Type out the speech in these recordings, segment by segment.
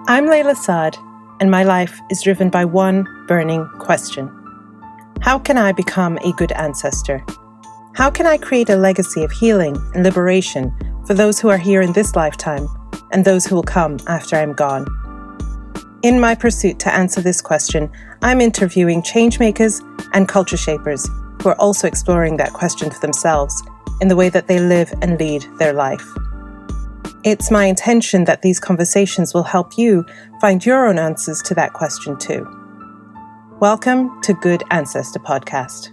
I'm Layla Saad, and my life is driven by one burning question. How can I become a good ancestor? How can I create a legacy of healing and liberation for those who are here in this lifetime and those who will come after I'm gone? In my pursuit to answer this question, I'm interviewing changemakers and culture shapers who are also exploring that question for themselves in the way that they live and lead their life. It's my intention that these conversations will help you find your own answers to that question too. Welcome to Good Ancestor Podcast.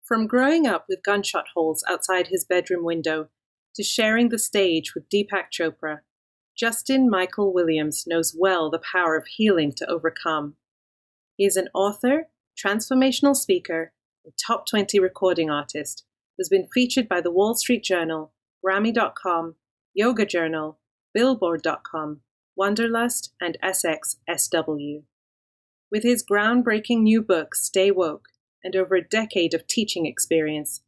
From growing up with gunshot holes outside his bedroom window to sharing the stage with Deepak Chopra, Justin Michael Williams knows well the power of healing to overcome. He is an author, transformational speaker, and top 20 recording artist who's been featured by the Wall Street Journal, Grammy.com, Yoga Journal, Billboard.com, Wanderlust, and SXSW. With his groundbreaking new book, Stay Woke, and over a decade of teaching experience,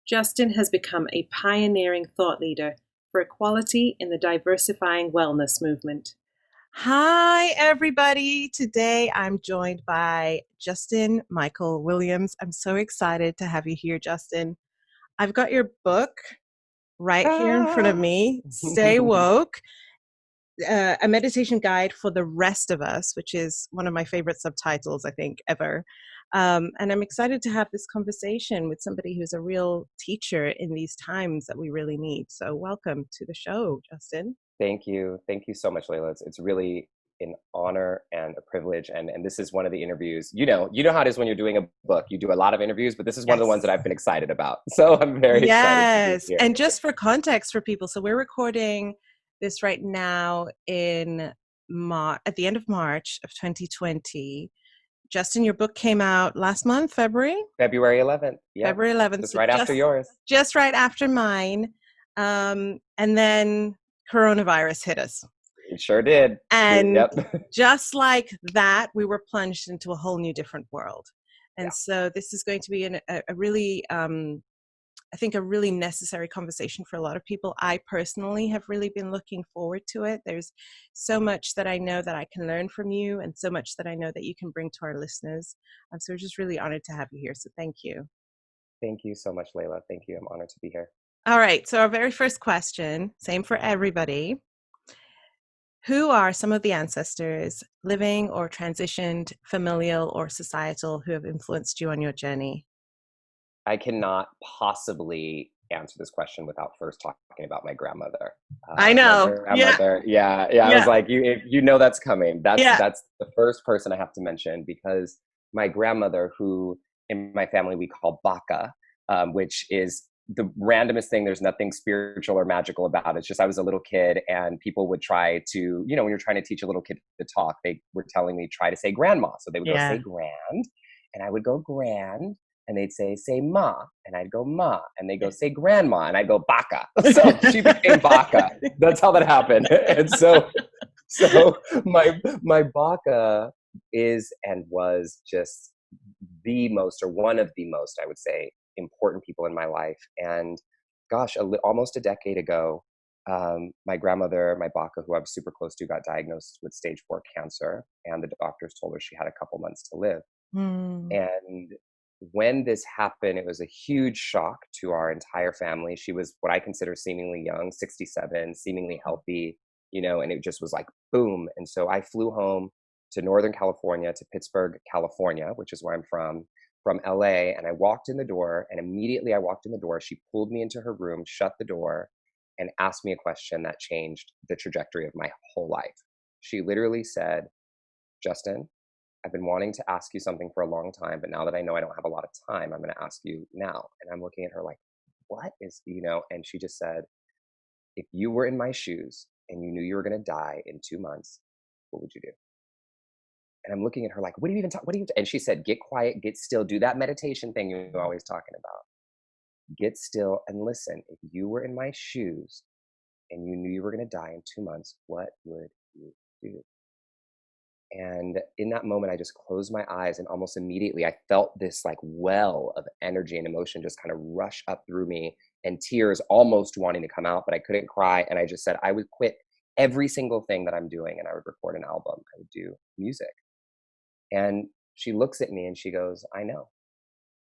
Justin has become a pioneering thought leader for equality in the diversifying wellness movement. Hi, everybody. Today I'm joined by Justin Michael Williams. I'm so excited to have you here, Justin. I've got your book right here in front of me, Stay Woke, a meditation guide for the rest of us, which is one of my favorite subtitles, I think, ever. And I'm excited to have this conversation with somebody who's a real teacher in these times that we really need. So welcome to the show, Justin. Thank you. Thank you so much, Layla. It's really an honor and a privilege. And this is one of the interviews, you know how it is when you're doing a book. You do a lot of interviews, but this is one of the ones that I've been excited about. So I'm very excited to be here. And just for context for people, so we're recording this right now at the end of March of 2020. Justin, your book came out last month, February 11th. Yeah. February 11th. Just right after yours. Just right after mine. And then coronavirus hit us. It sure did. And just like that, we were plunged into a whole new different world. And so this is going to be a really, I think, a really necessary conversation for a lot of people. I personally have really been looking forward to it. There's so much that I know that I can learn from you and so much that I know that you can bring to our listeners. So we're just really honored to have you here. So thank you. Thank you so much, Layla. Thank you. I'm honored to be here. All right. So our very first question, same for everybody. Who are some of the ancestors, living or transitioned, familial or societal, who have influenced you on your journey? I cannot possibly answer this question without first talking about my grandmother. I know. My grandmother. Yeah. I was like, you know that's coming. That's the first person I have to mention, because my grandmother, who in my family we call Baka, which is the randomest thing. There's nothing spiritual or magical about it. It's just I was a little kid and people would try to, when you're trying to teach a little kid to talk, they were telling me try to say grandma. So they would go say grand, and I would go grand. And they'd say ma, and I'd go ma, and they'd go say grandma, and I'd go baka. So she became baka. That's how that happened. And so my baka is and was just the most, or one of the most, I would say, important people in my life. And gosh, almost a decade ago, my grandmother, my baka, who I'm super close to, got diagnosed with stage 4 cancer, and the doctors told her she had a couple months to live. And when this happened, it was a huge shock to our entire family. She was what I consider seemingly young, 67, seemingly healthy, and it just was like, boom. And so I flew home to Northern California, to Pittsburgh, California, which is where I'm from LA. And I walked in the door, and immediately I walked in the door, she pulled me into her room, shut the door, and asked me a question that changed the trajectory of my whole life. She literally said, Justin, I've been wanting to ask you something for a long time, but now that I know I don't have a lot of time, I'm going to ask you now. And I'm looking at her like, what is, and she just said, if you were in my shoes and you knew you were going to die in 2 months, what would you do? And I'm looking at her like, what do you even talk? And she said, get quiet, get still, do that meditation thing you're always talking about. Get still and listen. If you were in my shoes and you knew you were going to die in 2 months, what would you do? And in that moment, I just closed my eyes, and almost immediately I felt this like well of energy and emotion just kind of rush up through me, and tears almost wanting to come out, but I couldn't cry. And I just said, I would quit every single thing that I'm doing and I would record an album. I would do music. And she looks at me and she goes, I know,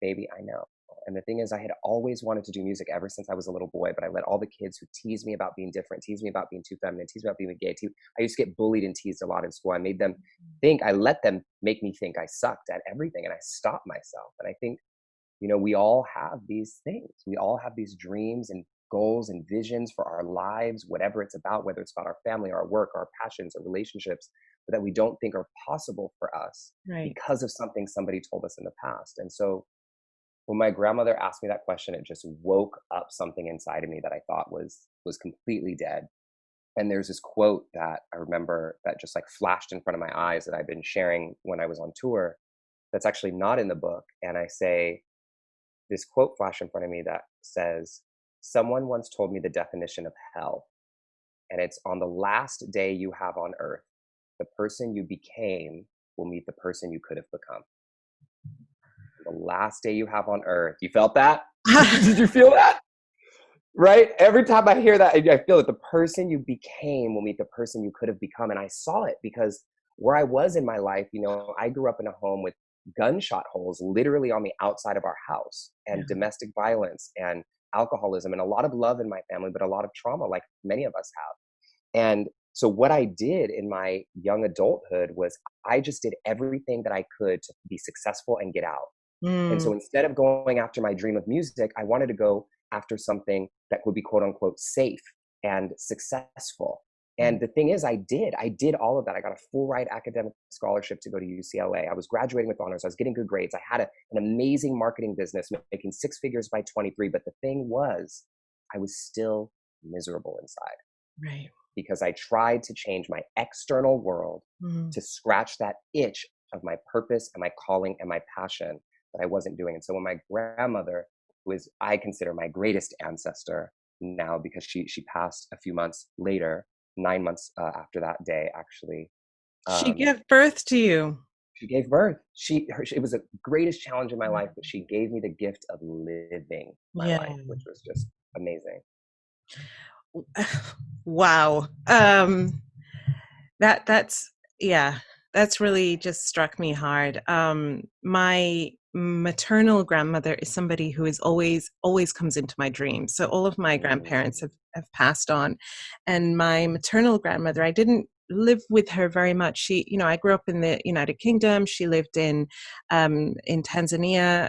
baby, I know. And the thing is, I had always wanted to do music ever since I was a little boy, but I let all the kids who teased me about being different, teased me about being too feminine, teased me about being gay. I used to get bullied and teased a lot in school. I let them make me think I sucked at everything, and I stopped myself. And I think, we all have these things. We all have these dreams and goals and visions for our lives, whatever it's about, whether it's about our family, our work, our passions, or relationships, but that we don't think are possible for us Right. because of something somebody told us in the past. And so when my grandmother asked me that question, it just woke up something inside of me that I thought was completely dead. And there's this quote that I remember that just like flashed in front of my eyes that I've been sharing when I was on tour, that's actually not in the book. And I say, this quote flashed in front of me that says, someone once told me the definition of hell, and it's, on the last day you have on earth, the person you became will meet the person you could have become. The last day you have on earth. You felt that? Did you feel that? Right? Every time I hear that, I feel that the person you became will meet the person you could have become. And I saw it because where I was in my life, I grew up in a home with gunshot holes literally on the outside of our house, and domestic violence and alcoholism, and a lot of love in my family, but a lot of trauma, like many of us have. And so what I did in my young adulthood was I just did everything that I could to be successful and get out. And so instead of going after my dream of music, I wanted to go after something that would be quote unquote safe and successful. And the thing is, I did all of that. I got a full ride academic scholarship to go to UCLA. I was graduating with honors. I was getting good grades. I had an amazing marketing business, making six figures by 23. But the thing was, I was still miserable inside. Right. Because I tried to change my external world to scratch that itch of my purpose and my calling and my passion that I wasn't doing. And so when my grandmother, who is, I consider, my greatest ancestor now, because she passed a few months later, 9 months after that day, actually. She gave birth to you. She gave birth. It was the greatest challenge in my life, but she gave me the gift of living my life, which was just amazing. Wow. That's really just struck me hard. My maternal grandmother is somebody who is always comes into my dreams. So all of my grandparents have passed on, and my maternal grandmother, I didn't live with her very much. She, I grew up in the United Kingdom. She lived in Tanzania.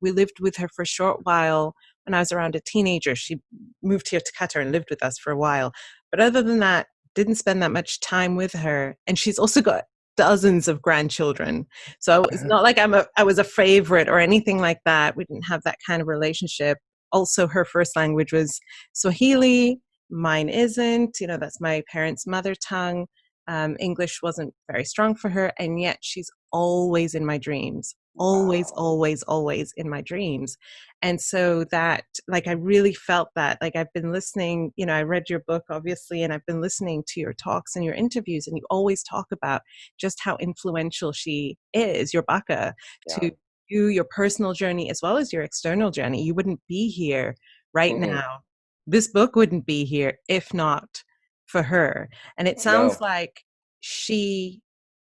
We lived with her for a short while. When I was around a teenager, she moved here to Qatar and lived with us for a while. But other than that, didn't spend that much time with her. And she's also got dozens of grandchildren. So it's not like I was a favorite or anything like that. We didn't have that kind of relationship. Also, her first language was Swahili. Mine isn't. That's my parents' mother tongue. English wasn't very strong for her. And yet she's always in my dreams. Always, always, always in my dreams. And so that, like, I really felt that, like, I've been listening, I read your book, obviously, and I've been listening to your talks and your interviews, and you always talk about just how influential she is, your baka, to you, your personal journey, as well as your external journey. You wouldn't be here right now. This book wouldn't be here if not for her. And it sounds like she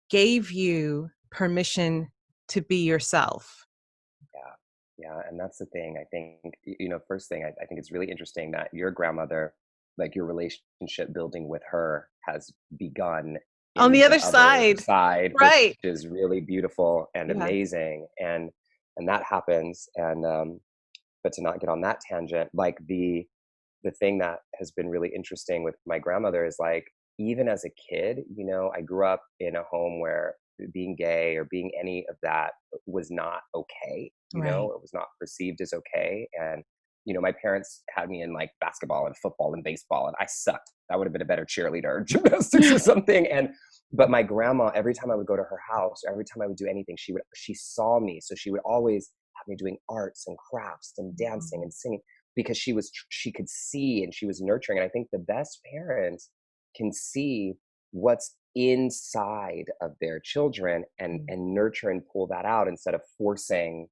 gave you permission to be yourself. Yeah, and that's the thing. I think, first thing, I think it's really interesting that your grandmother, like, your relationship building with her has begun on the other side, right? Which is really beautiful and amazing, and that happens. And but to not get on that tangent, like the thing that has been really interesting with my grandmother is, like, even as a kid, I grew up in a home where being gay or being any of that was not okay. It was not perceived as okay. And, my parents had me in, like, basketball and football and baseball, and I sucked. I would have been a better cheerleader or gymnastics or something. But my grandma, every time I would go to her house, or every time I would do anything, she saw me. So she would always have me doing arts and crafts and dancing and singing, because she could see, and she was nurturing. And I think the best parents can see what's inside of their children and nurture and pull that out instead of forcing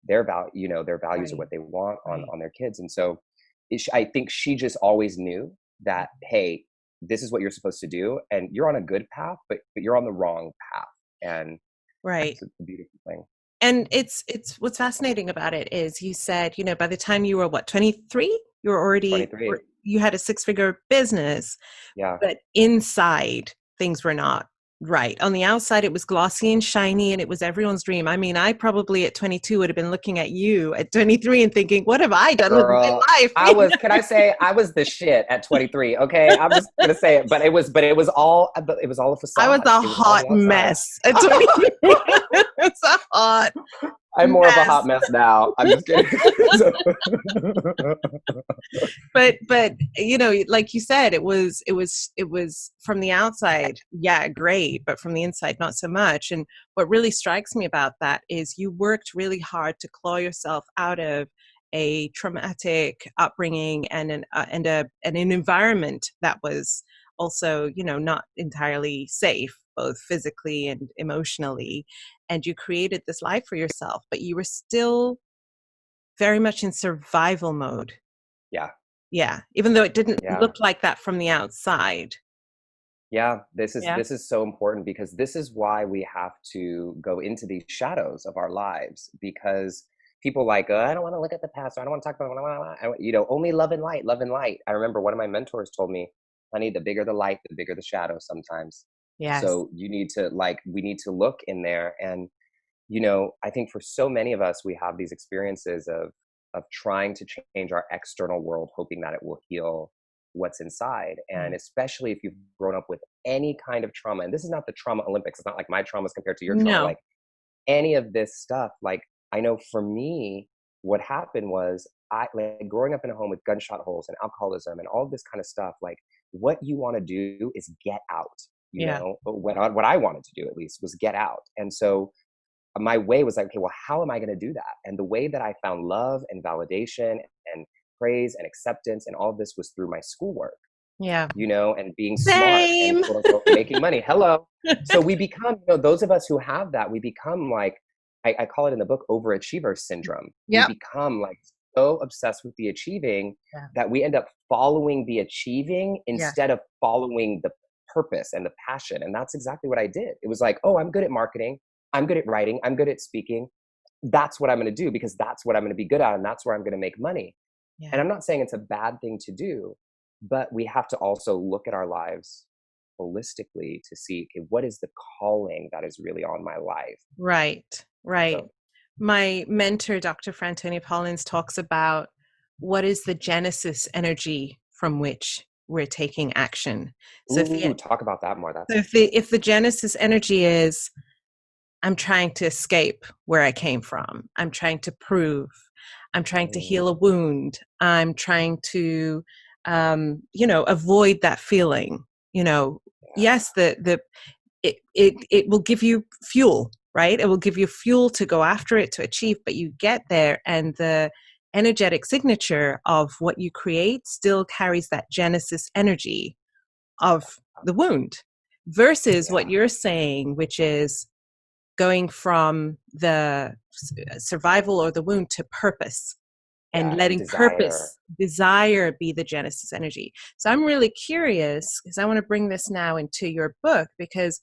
their their values or Right. what they want Right. on their kids. And so I think she just always knew that, hey, this is what you're supposed to do, and you're on a good path, but you're on the wrong path. And Right. it's a beautiful thing. And it's what's fascinating about it is you said, by the time you were 23, you were already, 23. you had a six-figure business, Yeah. but inside things were not right. On the outside, it was glossy and shiny and it was everyone's dream. I mean, I probably at 22 would have been looking at you at 23 and thinking, what have I done with my Girl, life? can I say I was the shit at 23, okay? I'm just gonna say it, but it was all a I was facade. a It was all hot the outside. mess at 23. It's a hot I'm more of a mess. hot mess now. I'm just kidding. So- But like you said, it was from the outside, yeah, great, but from the inside not so much. And what really strikes me about that is you worked really hard to claw yourself out of a traumatic upbringing and an environment that was also, not entirely safe, both physically and emotionally. And you created this life for yourself, but you were still very much in survival mode. yeah. Yeah, even though it didn't Yeah. look like that from the outside. Yeah. Yeah. This is so important, because this is why we have to go into these shadows of our lives, because people like, I don't want to look at the past. Or I don't want to talk about, only love and light, love and light. I remember one of my mentors told me, honey, the bigger the light, the bigger the shadow sometimes. Yes. So we need to look in there. And, I think for so many of us, we have these experiences of trying to change our external world, hoping that it will heal what's inside. And Mm. especially if you've grown up with any kind of trauma, and this is not the trauma Olympics, it's not like my trauma is compared to your trauma, No. like any of this stuff. Like, I know for me, what happened was, I like growing up in a home with gunshot holes and alcoholism and all this kind of stuff. Like, what you want to do is get out, Yeah. But what I wanted to do, at least, was get out. And so my way was like, okay, well, how am I going to do that? And the way that I found love and validation and praise and acceptance and all of this was through my schoolwork, Yeah. and being smart and Same. quote unquote making money. Hello. So we become, those of us who have that, we become like, I call it in the book, overachiever syndrome. We Yep. become like so obsessed with the achieving Yeah. that we end up following the achieving Yeah. instead of following the purpose and the passion. And that's exactly what I did. It was like, oh, I'm good at marketing. I'm good at writing. I'm good at speaking. That's what I'm going to do, because that's what I'm going to be good at. And that's where I'm going to make money. And Yeah. I'm not saying it's a bad thing to do, but we have to also look at our lives holistically to see, okay, what is the calling that is really on my life? Right. Right. So, My mentor, Dr. Frantoni Pollins, talks about what is the genesis energy from which we're taking action. So ooh, talk about that more. That's if the genesis energy is, I'm trying to escape where I came from, I'm trying to prove, I'm trying to mm, heal a wound, I'm trying to avoid that feeling. yeah, Yes, it will give you fuel, right? It will give you fuel to go after it, to achieve, but you get there and the energetic signature of what you create still carries that genesis energy of the wound, versus what yeah, you're saying, which is going from the survival or the wound to purpose, and yeah. letting Desire. desire be the genesis energy. So I'm really curious, because I want to bring this now into your book, because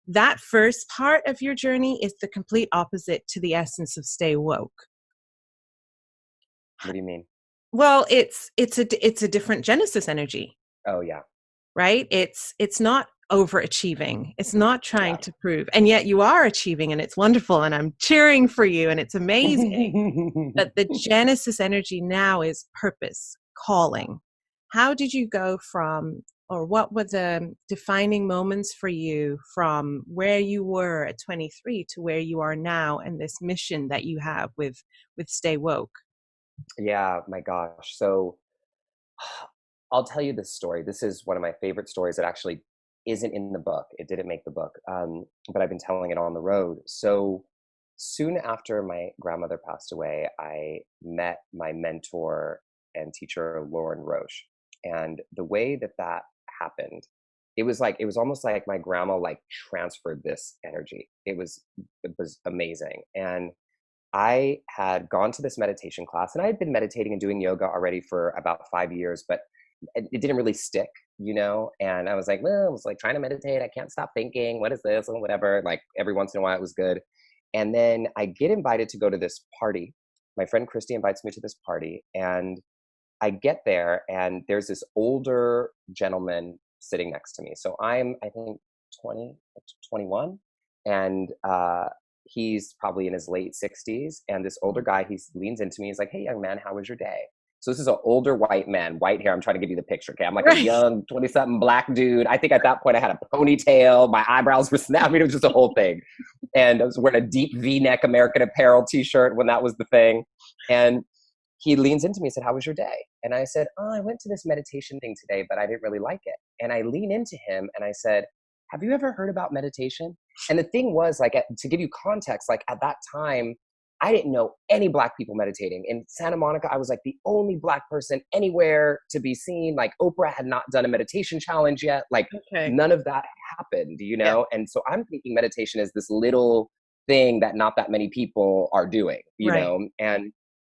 that first part of your journey is the complete opposite to the essence of stay woke. What do you mean? Well, it's a different genesis energy, Oh, yeah, right? It's not overachieving. It's not trying yeah. to prove. And yet you are achieving, and it's wonderful, and I'm cheering for you, and it's amazing. But the genesis energy now is purpose, calling. How did you go from, or what were the defining moments for you from where you were at 23 to where you are now, and this mission that you have with Stay Woke? Yeah, my gosh. So I'll tell you this story. This is one of my favorite stories that actually isn't in the book. It didn't make the book, but I've been telling it on the road. So soon after my grandmother passed away, I met my mentor and teacher, Lauren Roche. And the way that happened it was almost like my grandma like transferred this energy. It was amazing. And I had gone to this meditation class, and I had been meditating and doing yoga already for about 5 years, but it didn't really stick, you know? And I was like, well, I was like trying to meditate. I can't stop thinking. What is this? And whatever. Like every once in a while it was good. And then I get invited to go to this party. My friend Christy invites me to this party, and I get there, and there's this older gentleman sitting next to me. So I'm, I think, 20, 21, and he's probably in his late 60s. And this older guy, he leans into me. He's like, hey, young man, how was your day? So this is an older white man, white hair. I'm trying to give you the picture. Okay, I'm like a young 20-something black dude. I think at that point I had a ponytail. My eyebrows were snapped. I mean, it was just a whole thing. And I was wearing a deep V-neck American Apparel t-shirt when that was the thing. And he leans into me and said, how was your day? And I said, oh, I went to this meditation thing today, but I didn't really like it. And I lean into him and I said, have you ever heard about meditation? And the thing was, like, to give you context, like at that time, I didn't know any Black people meditating. In Santa Monica, I was like the only Black person anywhere to be seen. Like Oprah had not done a meditation challenge yet. Like none of that happened, you know? Yeah. And so I'm thinking meditation is this little thing that not that many people are doing, you know?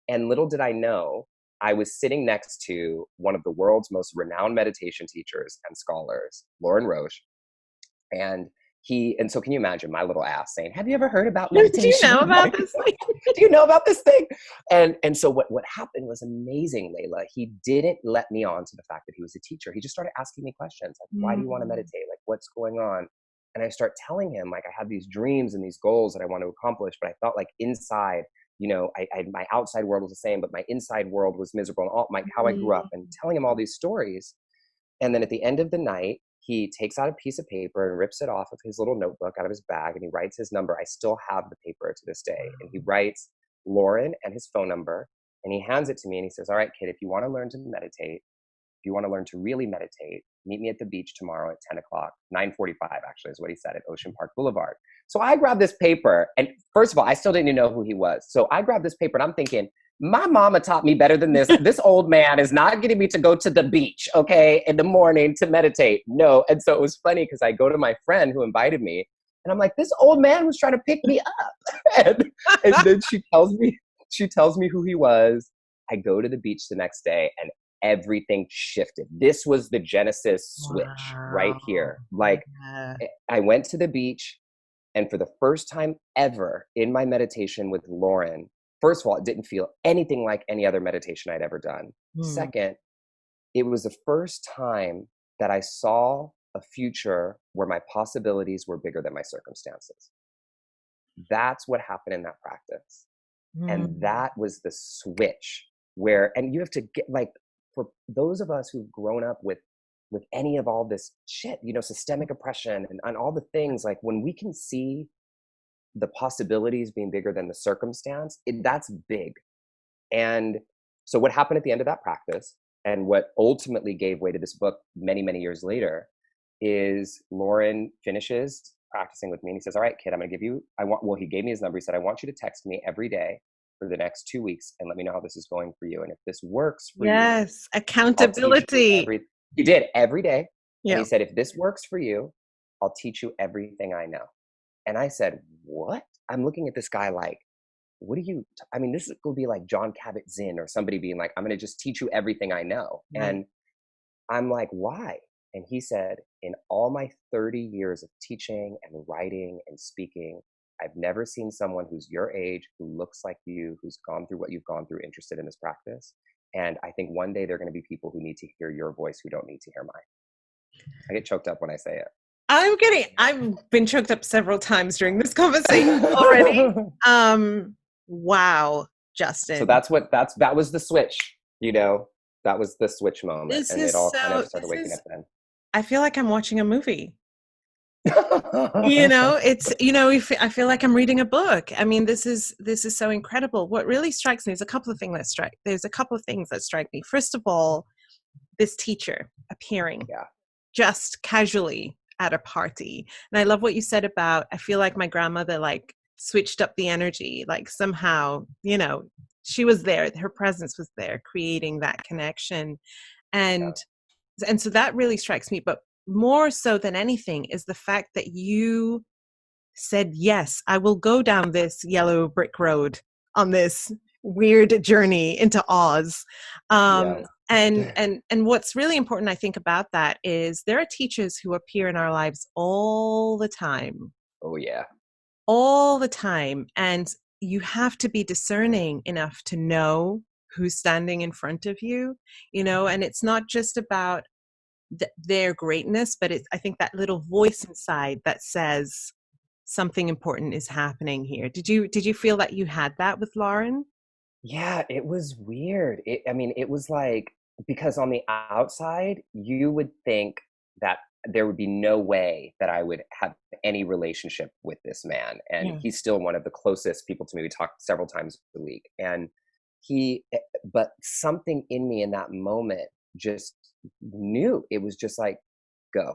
And little did I know, I was sitting next to one of the world's most renowned meditation teachers and scholars, Lauren Roche. And so can you imagine my little ass saying, have you ever heard about meditation? Do you know about this thing? Do you know about this thing? And so what happened was amazing, Layla. He didn't let me on to the fact that he was a teacher. He just started asking me questions like, why do you want to meditate? Like, what's going on? And I start telling him, like, I had these dreams and these goals that I want to accomplish, but I felt like inside, you know, my outside world was the same, but my inside world was miserable, and all how I grew up, and telling him all these stories. And then at the end of the night, he takes out a piece of paper and rips it off of his little notebook out of his bag, and he writes his number. I still have the paper to this day. And he writes Lauren and his phone number, and he hands it to me, and he says, all right, kid, if you want to learn to meditate, if you want to learn to really meditate, meet me at the beach tomorrow at 10 o'clock, 9:45 actually is what he said, at Ocean Park Boulevard. So I grabbed this paper, and first of all, I still didn't even know who he was. So I grabbed this paper, and I'm thinking, my mama taught me better than this. This old man is not getting me to go to the beach, okay, in the morning to meditate. No. And so it was funny because I go to my friend who invited me, and I'm like, this old man was trying to pick me up. and then she tells me who he was. I go to the beach the next day, and everything shifted. This was the Genesis switch right here. Like, I went to the beach, and for the first time ever in my meditation with Lauren, first of all, it didn't feel anything like any other meditation I'd ever done. Second, it was the first time that I saw a future where my possibilities were bigger than my circumstances. That's what happened in that practice. And that was the switch where, and you have to get, like, for those of us who've grown up with any of all this shit, you know, systemic oppression and all the things, like when we can see the possibilities being bigger than the circumstance, that's big. And so what happened at the end of that practice, and what ultimately gave way to this book many, many years later, is Lauren finishes practicing with me, and he says, all right, kid, I'm going to give you, he gave me his number. He said, I want you to text me every day for the next 2 weeks and let me know how this is going for you. And if this works for you. Yes, accountability. He did every day. Yeah. And he said, if this works for you, I'll teach you everything I know. And I said, what? I'm looking at this guy like, what do you, I mean, this would be like John Kabat-Zinn or somebody being like, I'm going to just teach you everything I know. And I'm like, why? And he said, in all my 30 years of teaching and writing and speaking, I've never seen someone who's your age, who looks like you, who's gone through what you've gone through, interested in this practice. And I think one day there are going to be people who need to hear your voice who don't need to hear mine. I get choked up when I say it. I've been choked up several times during this conversation already. Wow, Justin. So that was the switch, you know, that was the switch moment. And it all kind of started waking up then. I feel like I'm watching a movie. You know, it's, you know, I feel like I'm reading a book. I mean, this is so incredible. What really strikes me is there's a couple of things that strike me. First of all, this teacher appearing just casually at a party. And I love what you said about, I feel like my grandmother like switched up the energy, like somehow, you know, she was there, her presence was there, creating that connection. And so that really strikes me. But more so than anything is the fact that you said, yes, I will go down this yellow brick road on this weird journey into Oz. Yeah. And what's really important, I think, about that is there are teachers who appear in our lives all the time. Oh yeah. All the time. And you have to be discerning enough to know who's standing in front of you, and it's not just about their greatness, but I think that little voice inside that says something important is happening here. Did you feel that you had that with Lauren? Yeah, it was weird. I mean, it was like, because on the outside, you would think that there would be no way that I would have any relationship with this man. And Yeah. he's still one of the closest people to me. We talk several times a week. And but something in me in that moment just knew. It was just like, go,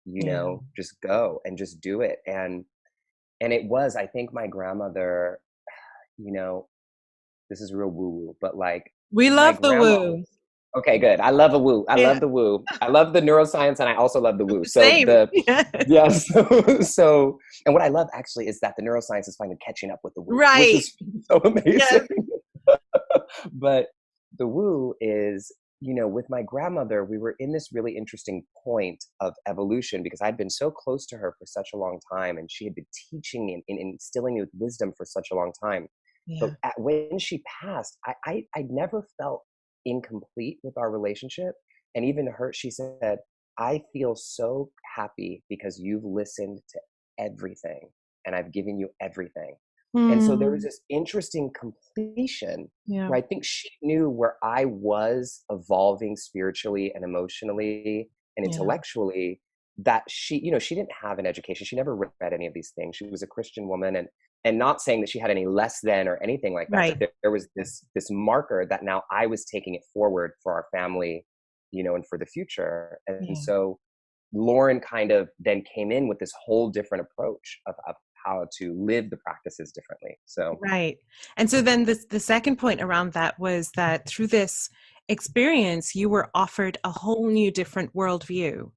Yeah. just go and just do it. And it was, I think my grandmother, you know, this is real woo woo, but like We my love the grandma. woo. Okay, good. I love a woo. I love Yeah. the woo. I love the neuroscience, and I also love the woo. So Same. the Yeah. yeah. So and what I love actually is that the neuroscience is finally catching up with the woo, which Right. is so Yes. amazing. But the woo is, with my grandmother, we were in this really interesting point of evolution because I'd been so close to her for such a long time, and she had been teaching me and instilling me with wisdom for such a long time. But Yeah. when she passed, I never felt incomplete with our relationship. And even her, she said, I feel so happy because you've listened to everything and I've given you everything. And so there was Mm. this interesting completion Yeah. where I think she knew where I was evolving spiritually and emotionally and Yeah. intellectually, that she didn't have an education. She never read any of these things. She was a Christian woman, and not saying that she had any less than or anything like that, Right. but there was this marker that now I was taking it forward for our family, and for the future. And Yeah. so Lauren kind of then came in with this whole different approach of how to live the practices differently. So Right. And so then the second point around that was that through this experience, you were offered a whole new different worldview.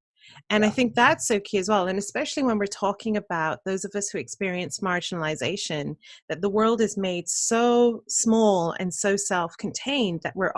And I yeah, think that's so key as well. And especially when we're talking about those of us who experience marginalization, that the world is made so small and so self-contained that we're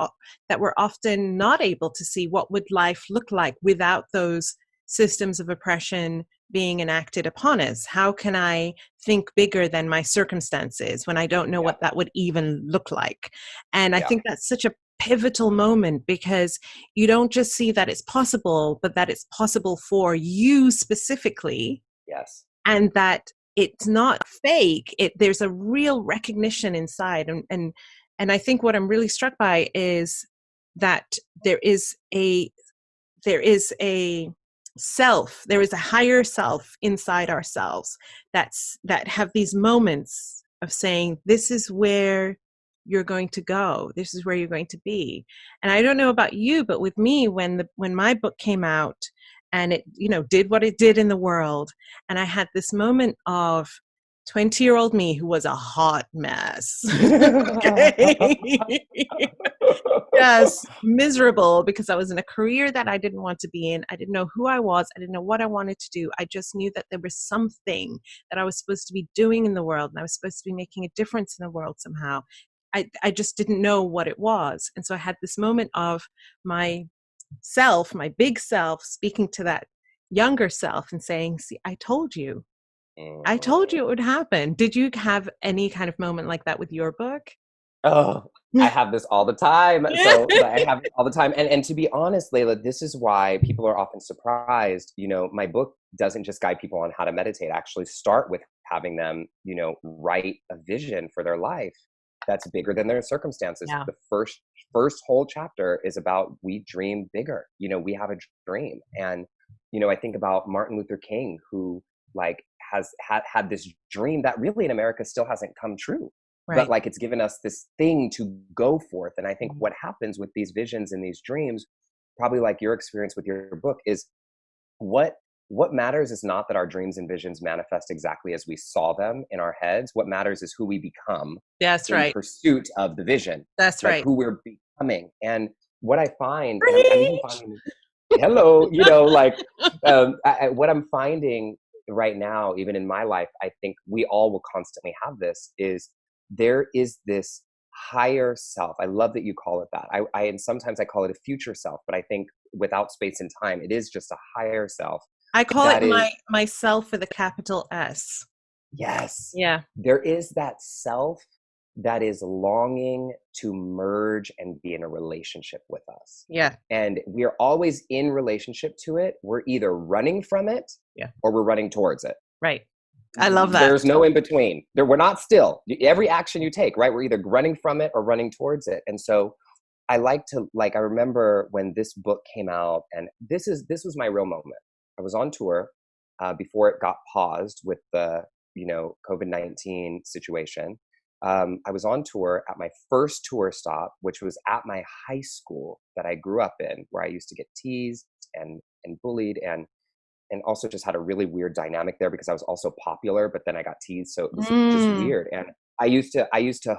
often not able to see what would life look like without those systems of oppression being enacted upon us. How can I think bigger than my circumstances when I don't know yeah, what that would even look like? And I yeah, think that's such a pivotal moment because you don't just see that it's possible, but that it's possible for you specifically, yes, and that it's not fake. There's a real recognition inside, and I think what I'm really struck by is that there is a self, there is a higher self inside ourselves that have these moments of saying, this is where you're going to go, this is where you're going to be. And I don't know about you, but with me, when my book came out and it did what it did in the world, and I had this moment of 20-year-old me who was a hot mess. Okay. Yes, miserable because I was in a career that I didn't want to be in. I didn't know who I was. I didn't know what I wanted to do. I just knew that there was something that I was supposed to be doing in the world, and I was supposed to be making a difference in the world somehow. I just didn't know what it was. And so I had this moment of my self, my big self, speaking to that younger self and saying, see, I told you. I told you it would happen. Did you have any kind of moment like that with your book? Oh, I have this all the time. So I have it all the time. And to be honest, Layla, this is why people are often surprised. My book doesn't just guide people on how to meditate. I actually start with having them, write a vision for their life that's bigger than their circumstances. Yeah. The first whole chapter is about, we dream bigger. We have a dream. And, I think about Martin Luther King, who like has had this dream that really in America still hasn't come true, but Right. like it's given us this thing to go forth. And I think what happens with these visions and these dreams, probably like your experience with your book, is what matters is not that our dreams and visions manifest exactly as we saw them in our heads. What matters is who we become That's in right. pursuit of the vision, That's like right. who we're becoming. And what I find, and I'm even Preach. finding hello, like what I'm finding right now, even in my life, I think we all will constantly have this, is there is this higher self. I love that you call it that. And sometimes I call it a future self, but I think without space and time, it is just a higher self. I call it That is, myself with a capital S. yes, Yeah. there is that self that is longing to merge and be in a relationship with us. Yeah. And we're always in relationship to it. We're either running from it, yeah, or we're running towards it. Right. I love that. There's no in between. We're not still. Every action you take, right? We're either running from it or running towards it. And so I remember when this book came out, and this was my real moment. I was on tour before it got paused with the, COVID-19 situation. I was on tour at my first tour stop, which was at my high school that I grew up in, where I used to get teased and bullied, and also just had a really weird dynamic there because I was also popular, but then I got teased. So it was just weird. And I used to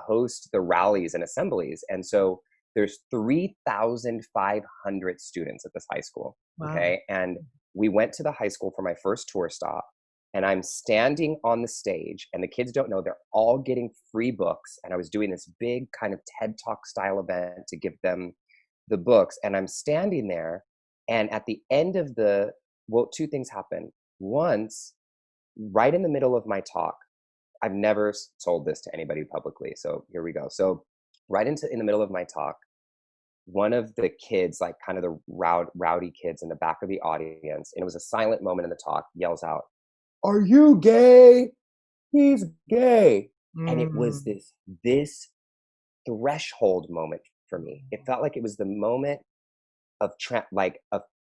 host the rallies and assemblies. And so there's 3,500 students at this high school. Wow. Okay. And we went to the high school for my first tour stop, and I'm standing on the stage, and the kids don't know, they're all getting free books. And I was doing this big kind of TED Talk style event to give them the books. And I'm standing there, and at the end of two things happen. Once, right in the middle of my talk, I've never told this to anybody publicly, so here we go. So right in the middle of my talk, one of the kids, like kind of the rowdy kids in the back of the audience, and it was a silent moment in the talk, yells out, "Are you gay? He's gay." And it was this threshold moment for me. It felt like it was the moment of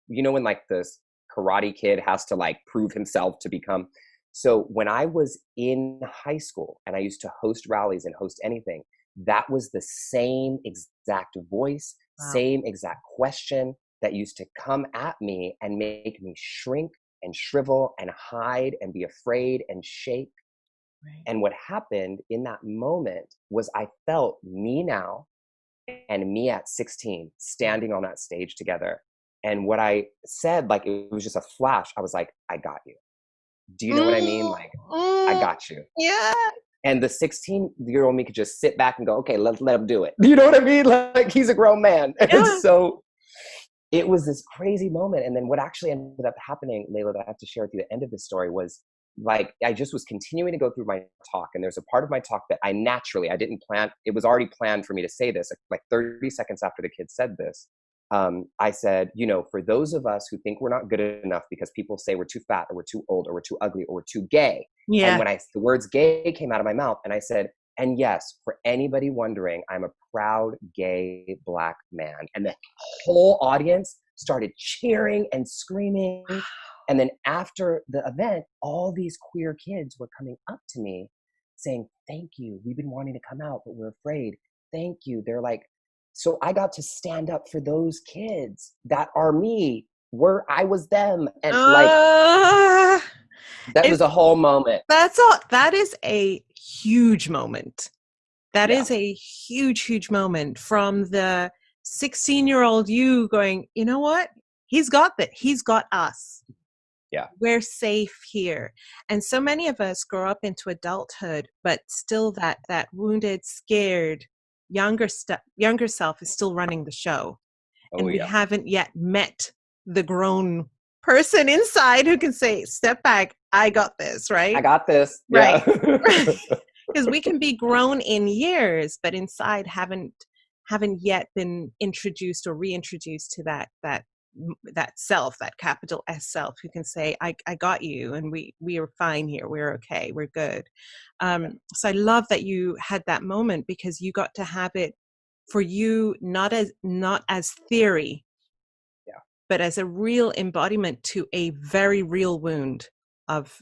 when like this karate kid has to like prove himself to become. So when I was in high school and I used to host rallies and host anything, that was the same exact voice, same exact question that used to come at me and make me shrink and shrivel and hide and be afraid and shake. Right. And what happened in that moment was I felt me now and me at 16 standing on that stage together. And what I said, like, it was just a flash. I was like, I got you. Do you know what I mean? Like, I got you. Yeah. And the 16-year-old me could just sit back and go, okay, let him do it. You know what I mean? Like, he's a grown man. Yeah. And so it was this crazy moment. And then what actually ended up happening, Layla, that I have to share with you, the end of this story was, like, I just was continuing to go through my talk. And there's a part of my talk that I didn't plan. It was already planned for me to say this. Like 30 seconds after the kid said this, I said, for those of us who think we're not good enough because people say we're too fat or we're too old or we're too ugly or we're too gay. Yeah. And when the words gay came out of my mouth, and I said, and yes, for anybody wondering, I'm a proud gay Black man. And the whole audience started cheering and screaming. And then after the event, all these queer kids were coming up to me saying, thank you. We've been wanting to come out, but we're afraid. Thank you. They're like, so I got to stand up for those kids that are me, where I was them. And that was a whole moment. That's all. That is a huge moment. That is a huge, huge moment from the 16-year-old you going, you know what? He's got that. He's got us. Yeah. We're safe here. And so many of us grow up into adulthood, but still that wounded, scared, younger self is still running the show. And we haven't yet met the grown person inside who can say, step back, I got this, right? I got this. Right. Because we can be grown in years, but inside haven't yet been introduced or reintroduced to that self, that capital S self, who can say, I got you, and we are fine here, we're okay, we're good. So I love that you had that moment, because you got to have it for you, not as theory, but as a real embodiment to a very real wound of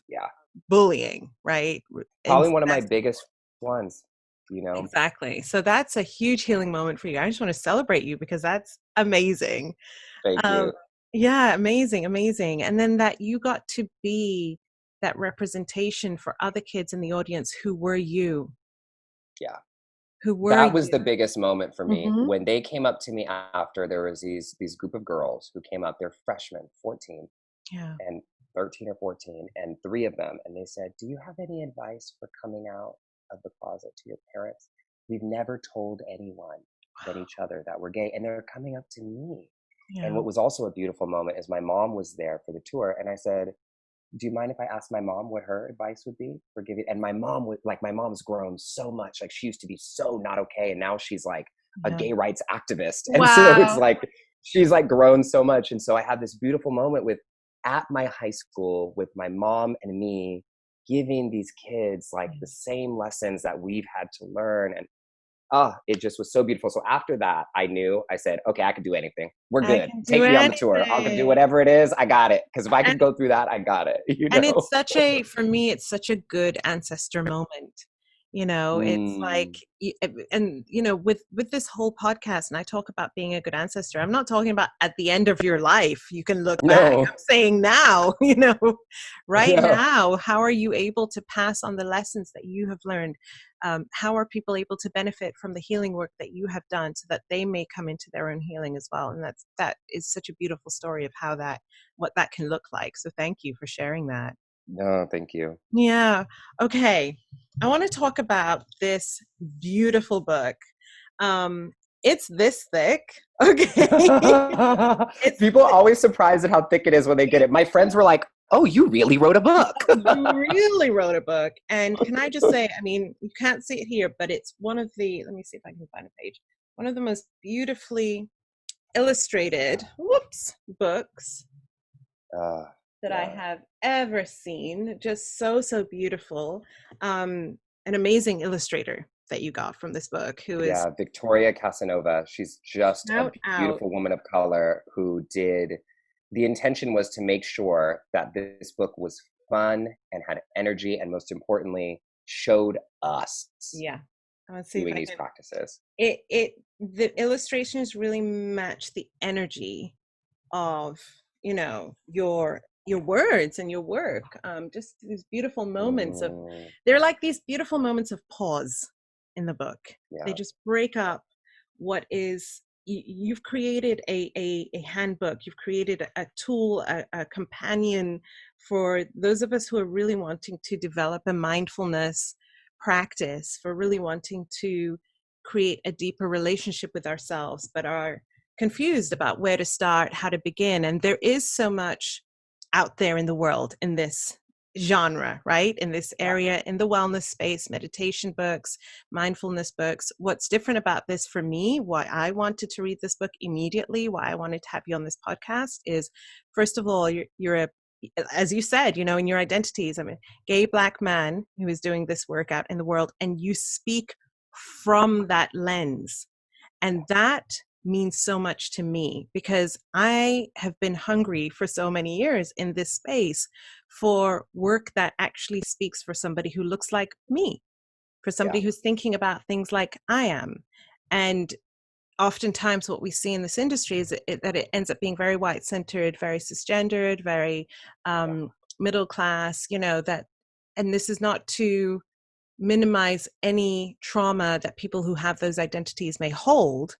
bullying, right? Probably one of my biggest ones, Exactly. So that's a huge healing moment for you. I just want to celebrate you, because that's amazing. Thank you. Yeah, amazing. And then that you got to be that representation for other kids in the audience who were you. Yeah. Who were That was you? the biggest moment for me. Mm-hmm. When they came up to me after, there was these group of girls who came up, they're freshmen, 14 Yeah. and 13 or 14, and three of them, and they said, "Do you have any advice for coming out of the closet to your parents? We've never told anyone but each other that we're gay." And they're coming up to me. And Yeah. what was also a beautiful moment is my mom was there for the tour, and I said, "Do you mind if I ask my mom what her advice would be for giving?" And my mom would, like, my mom's grown so much. Like, she used to be so not okay, and now she's like a Yeah. gay rights activist. And so it's Wow. like she's like grown so much. And so I had this beautiful moment with at my high school with my mom and me giving these kids like the same lessons that we've had to learn. And it just was so beautiful. So after that, I said, okay, I could do anything. We're I good. can do Take me on the tour. I'll do anything. whatever it is. I got it. Because if I And could go through that, I got it. You and know? it's for me, it's such a good ancestor moment. It's like, Mm, and with this whole podcast, and I talk about being a good ancestor. I'm not talking about at the end of your life you can look back. no. I'm saying now, right Yeah. now, how are you able to pass on the lessons that you have learned? How are people able to benefit from the healing work that you have done, so that they may come into their own healing as well? And that is such a beautiful story of what that can look like. So thank you for sharing that. No, thank you. Yeah. Okay. I want to talk about this beautiful book. Um, it's this thick. Okay. It's People are always surprised at how thick it is when they get it. My friends were like, "Oh, you really wrote a book." You really wrote a book. And can I just say, I mean, you can't see it here, but it's one of let me see if I can find a page. One of the most beautifully illustrated, books that I Yeah. have ever seen. Just so, so beautiful. An amazing illustrator that you got from this book, who is Yeah, Victoria Casanova. She's just a shout out. beautiful woman of color who did. The intention was to make sure that this book was fun and had energy, and most importantly, showed us Yeah. Let's see if doing I these can. practices. The illustrations really match the energy of your words and your work. Just these beautiful moments of Mm, they're like these beautiful moments of pause in the book. They yeah, just break up what is you've created a handbook. You've created a tool, a companion for those of us who are really wanting to develop a mindfulness practice, for really wanting to create a deeper relationship with ourselves, but are confused about where to start, how to begin. And there is so much out there in the world in this genre, right? In this yeah. area, in the wellness space, meditation books, mindfulness books. What's different about this for me, why I wanted to read this book immediately, why I wanted to have you on this podcast is, first of all, you're a, as you said, in your identities, I'm a gay Black man who is doing this work out in the world, and you speak from that lens. And that means so much to me, because I have been hungry for so many years in this space for work that actually speaks for somebody who looks like me, for somebody Yeah. who's thinking about things like I am. And oftentimes what we see in this industry is that it ends up being very white centered, very cisgendered, very Yeah. middle class, and this is not to minimize any trauma that people who have those identities may hold,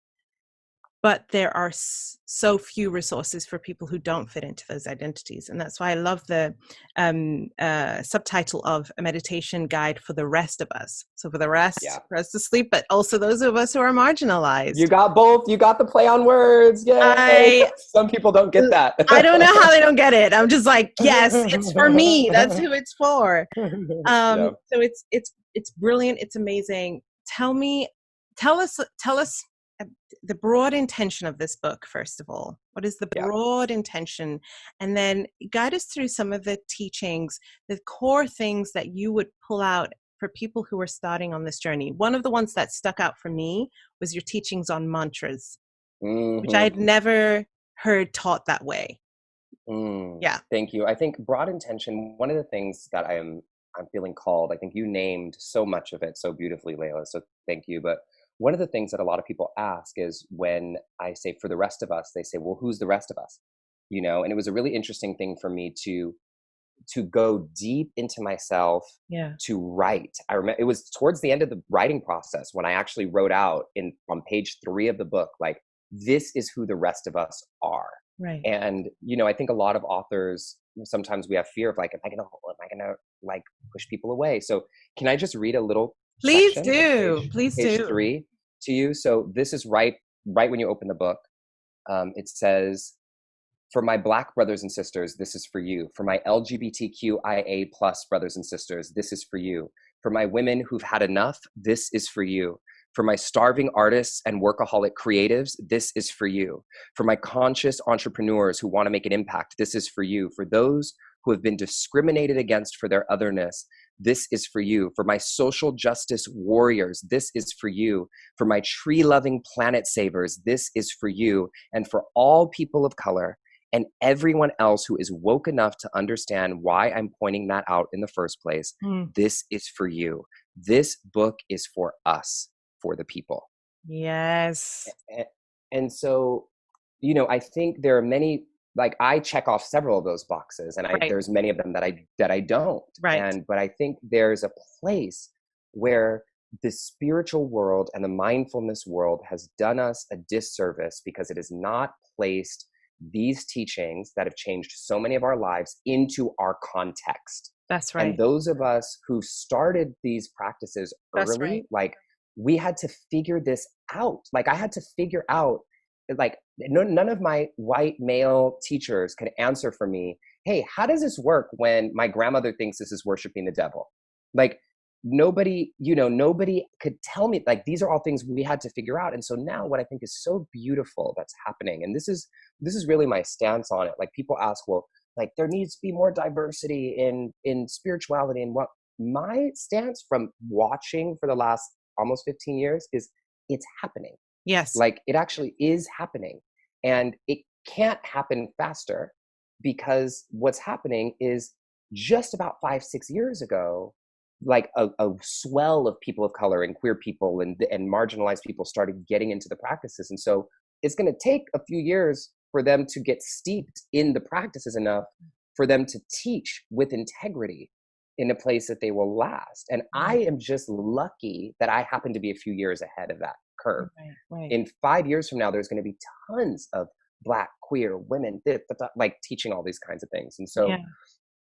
but there are so few resources for people who don't fit into those identities. And that's why I love the subtitle of A Meditation Guide for the Rest of Us. So for the rest, Yeah. for us to sleep, but also those of us who are marginalized. You got both. You got the play on words. Yay. I Some people don't get that. I don't know how they don't get it. I'm just like, yes, it's for me. That's who it's for. Yeah. So it's brilliant. It's amazing. Tell us the broad intention of this book, first of all. What is the Yeah. broad intention? And then guide us through some of the teachings, the core things that you would pull out for people who are starting on this journey. One of the ones that stuck out for me was your teachings on mantras, which I Mm-hmm. had never heard taught that way. Yeah. Thank you. I think broad intention, one of the things that I'm feeling called, I think you named so much of it so beautifully, Layla. So thank you. But one of the things that a lot of people ask is when I say for the rest of us, they say, well, who's the rest of us? And it was a really interesting thing for me to to go deep into myself, Yeah. to write. I remember it was towards the end of the writing process when I actually wrote out on page 3 of the book, like, this is who the rest of us are. Right. And, I think a lot of authors, sometimes we have fear of like, am I gonna like push people away? So can I just read a little Please section do. of Please page do. 3 to you? So this is right when you open the book. It says, for my Black brothers and sisters, this is for you. For my LGBTQIA plus brothers and sisters, this is for you. For my women who've had enough, this is for you. For my starving artists and workaholic creatives, this is for you. For my conscious entrepreneurs who want to make an impact, this is for you. For those who have been discriminated against for their otherness, this is for you. For my social justice warriors, this is for you. For my tree-loving planet savers, this is for you. And for all people of color and everyone else who is woke enough to understand why I'm pointing that out in the first place, this is for you. This book is for us, for the people. Yes. And so, I think there are many, like, I check off several of those boxes, and there's many of them that I don't. Right. But I think there's a place where the spiritual world and the mindfulness world has done us a disservice because it has not placed these teachings that have changed so many of our lives into our context. That's right. And those of us who started these practices early, like, we had to figure this out. Like, I had to figure out, like, none of my white male teachers could answer for me, hey, how does this work when my grandmother thinks this is worshiping the devil? Like, nobody could tell me. Like, these are all things we had to figure out. And so now what I think is so beautiful that's happening, and this is really my stance on it. Like, people ask, well, like, there needs to be more diversity in spirituality. And what my stance from watching for the last almost 15 years is, it's happening. Yes. Like, it actually is happening. And it can't happen faster, because what's happening is, just about 5-6 years ago, like, a swell of people of color and queer people and marginalized people started getting into the practices. And so it's going to take a few years for them to get steeped in the practices enough for them to teach with integrity in a place that they will last. And I am just lucky that I happen to be a few years ahead of that curve. Right. In 5 years from now, there's going to be tons of Black, queer, women, like, teaching all these kinds of things. And so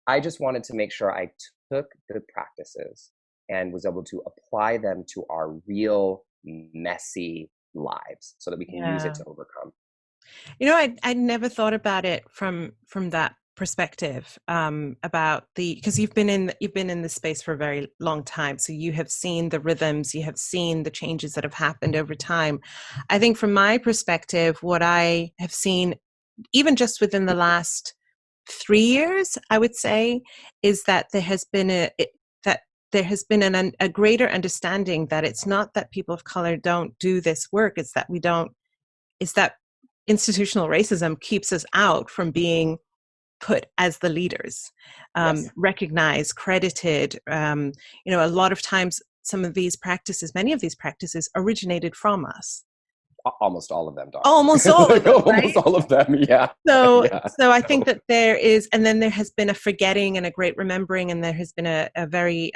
I just wanted to make sure I took the practices and was able to apply them to our real messy lives so that we can use it to overcome. I never thought about it from that perspective, about because you've been in this space for a very long time, so you have seen the rhythms, you have seen the changes that have happened over time. I think from my perspective, what I have seen, even just within the last 3 years, I would say, is that there has been a greater understanding that it's not that people of color don't do this work, it's that institutional racism keeps us out from being put as the leaders, recognized, credited. A lot of times many of these practices originated from us. Almost all of them, darling. Almost all of them, right? Almost all of them, yeah. So I think that there is, and then there has been a forgetting and a great remembering, and there has been a very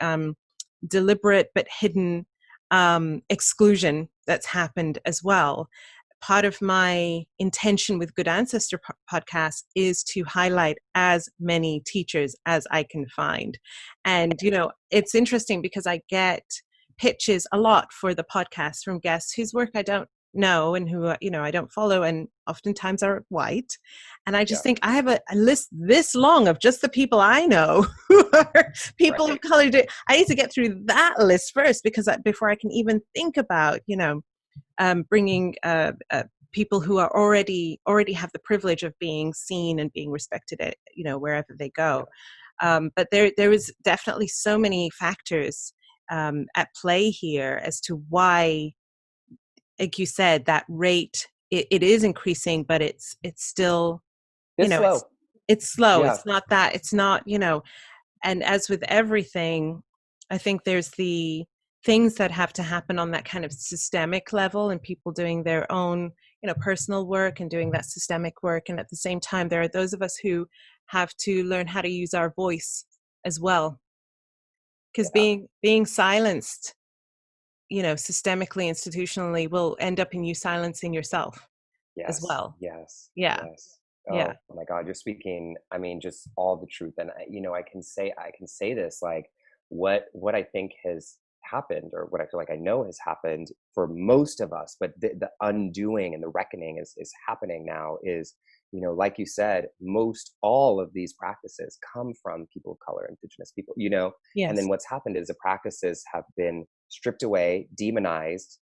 deliberate but hidden exclusion that's happened as well. Part of my intention with Good Ancestor podcast is to highlight as many teachers as I can find. And, it's interesting because I get pitches a lot for the podcast from guests whose work I don't know and who, I don't follow, and oftentimes are white. And I just think I have a list this long of just the people I know who are people of color. I need to get through that list first, because before I can even think about, bringing people who are already have the privilege of being seen and being respected at, wherever they go. But there is definitely so many factors at play here as to why, like you said, that rate, it is increasing, but it's still, slow. It's slow. Yeah. It's not, and as with everything, I think there's the things that have to happen on that kind of systemic level, and people doing their own, personal work and doing that systemic work. And at the same time, there are those of us who have to learn how to use our voice as well. Because Yeah. being silenced, systemically, institutionally, will end up in you silencing yourself as Yes, well. yes, Yeah. yes. Yeah. Oh my God, you're speaking, I mean, just all the truth. And I can say this, like what I think has happened, or what I feel like I know has happened for most of us, but the undoing and the reckoning is happening now is, like you said, most all of these practices come from people of color, indigenous people, and then Yes. what's happened is the practices have been stripped away, demonized,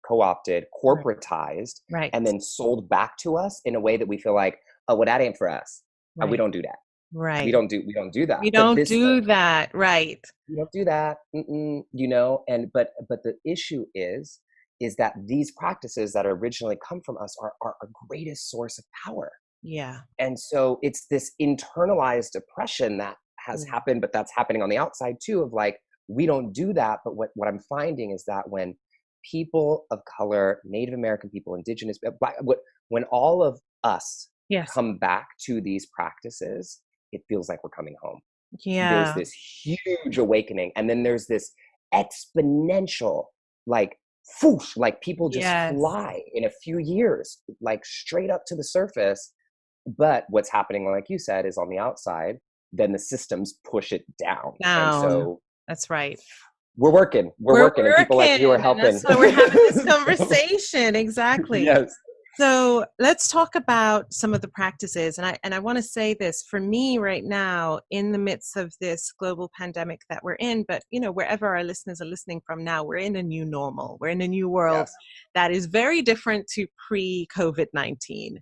co-opted, Right. corporatized, Right. and then sold back to us in a way that we feel like, oh, well, that ain't for us. We Right. don't do that. Right. We don't do that. We But don't do that. Right. we don't do that. And but the issue is that these practices that originally come from us are our greatest source of power. Yeah. And so it's this internalized oppression that has happened, but that's happening on the outside too, of like, we don't do that. But what I'm finding is that when people of color, Native American people, indigenous, Black, when all of us Yes. come back to these practices, it feels like we're coming home. There's Yeah. this huge awakening. And then there's this exponential, like, whoosh, like people just Yes. fly in a few years, like straight up to the surface. But what's happening, like you said, is on the outside, then the systems push it down. And so that's right. we're working, and people like you are and helping. that's why we're having this conversation. Exactly. Yes. So let's talk about some of the practices. And I want to say this, for me right now, in the midst of this global pandemic that we're in, but wherever our listeners are listening from now, we're in a new normal. We're in a new world that is very different to pre-COVID-19.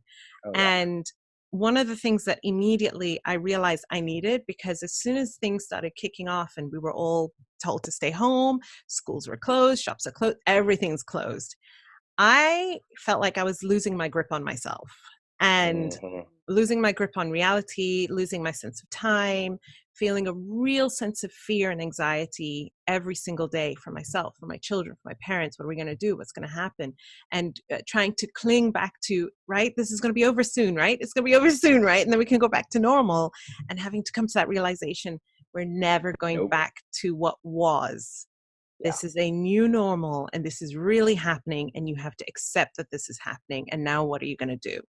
Oh, yeah. And one of the things that immediately I realized I needed, because as soon as things started kicking off and we were all told to stay home, schools were closed, shops are closed, everything's closed, I felt like I was losing my grip on myself and losing my grip on reality, losing my sense of time, feeling a real sense of fear and anxiety every single day for myself, for my children, for my parents. What are we going to do? What's going to happen? And trying to cling back to, right, this is going to be over soon, right? It's going to be over soon, right? And then we can go back to normal, and having to come to that realization, we're never going back to what was. This is a new normal, and this is really happening, and you have to accept that this is happening. And now what are you going to do?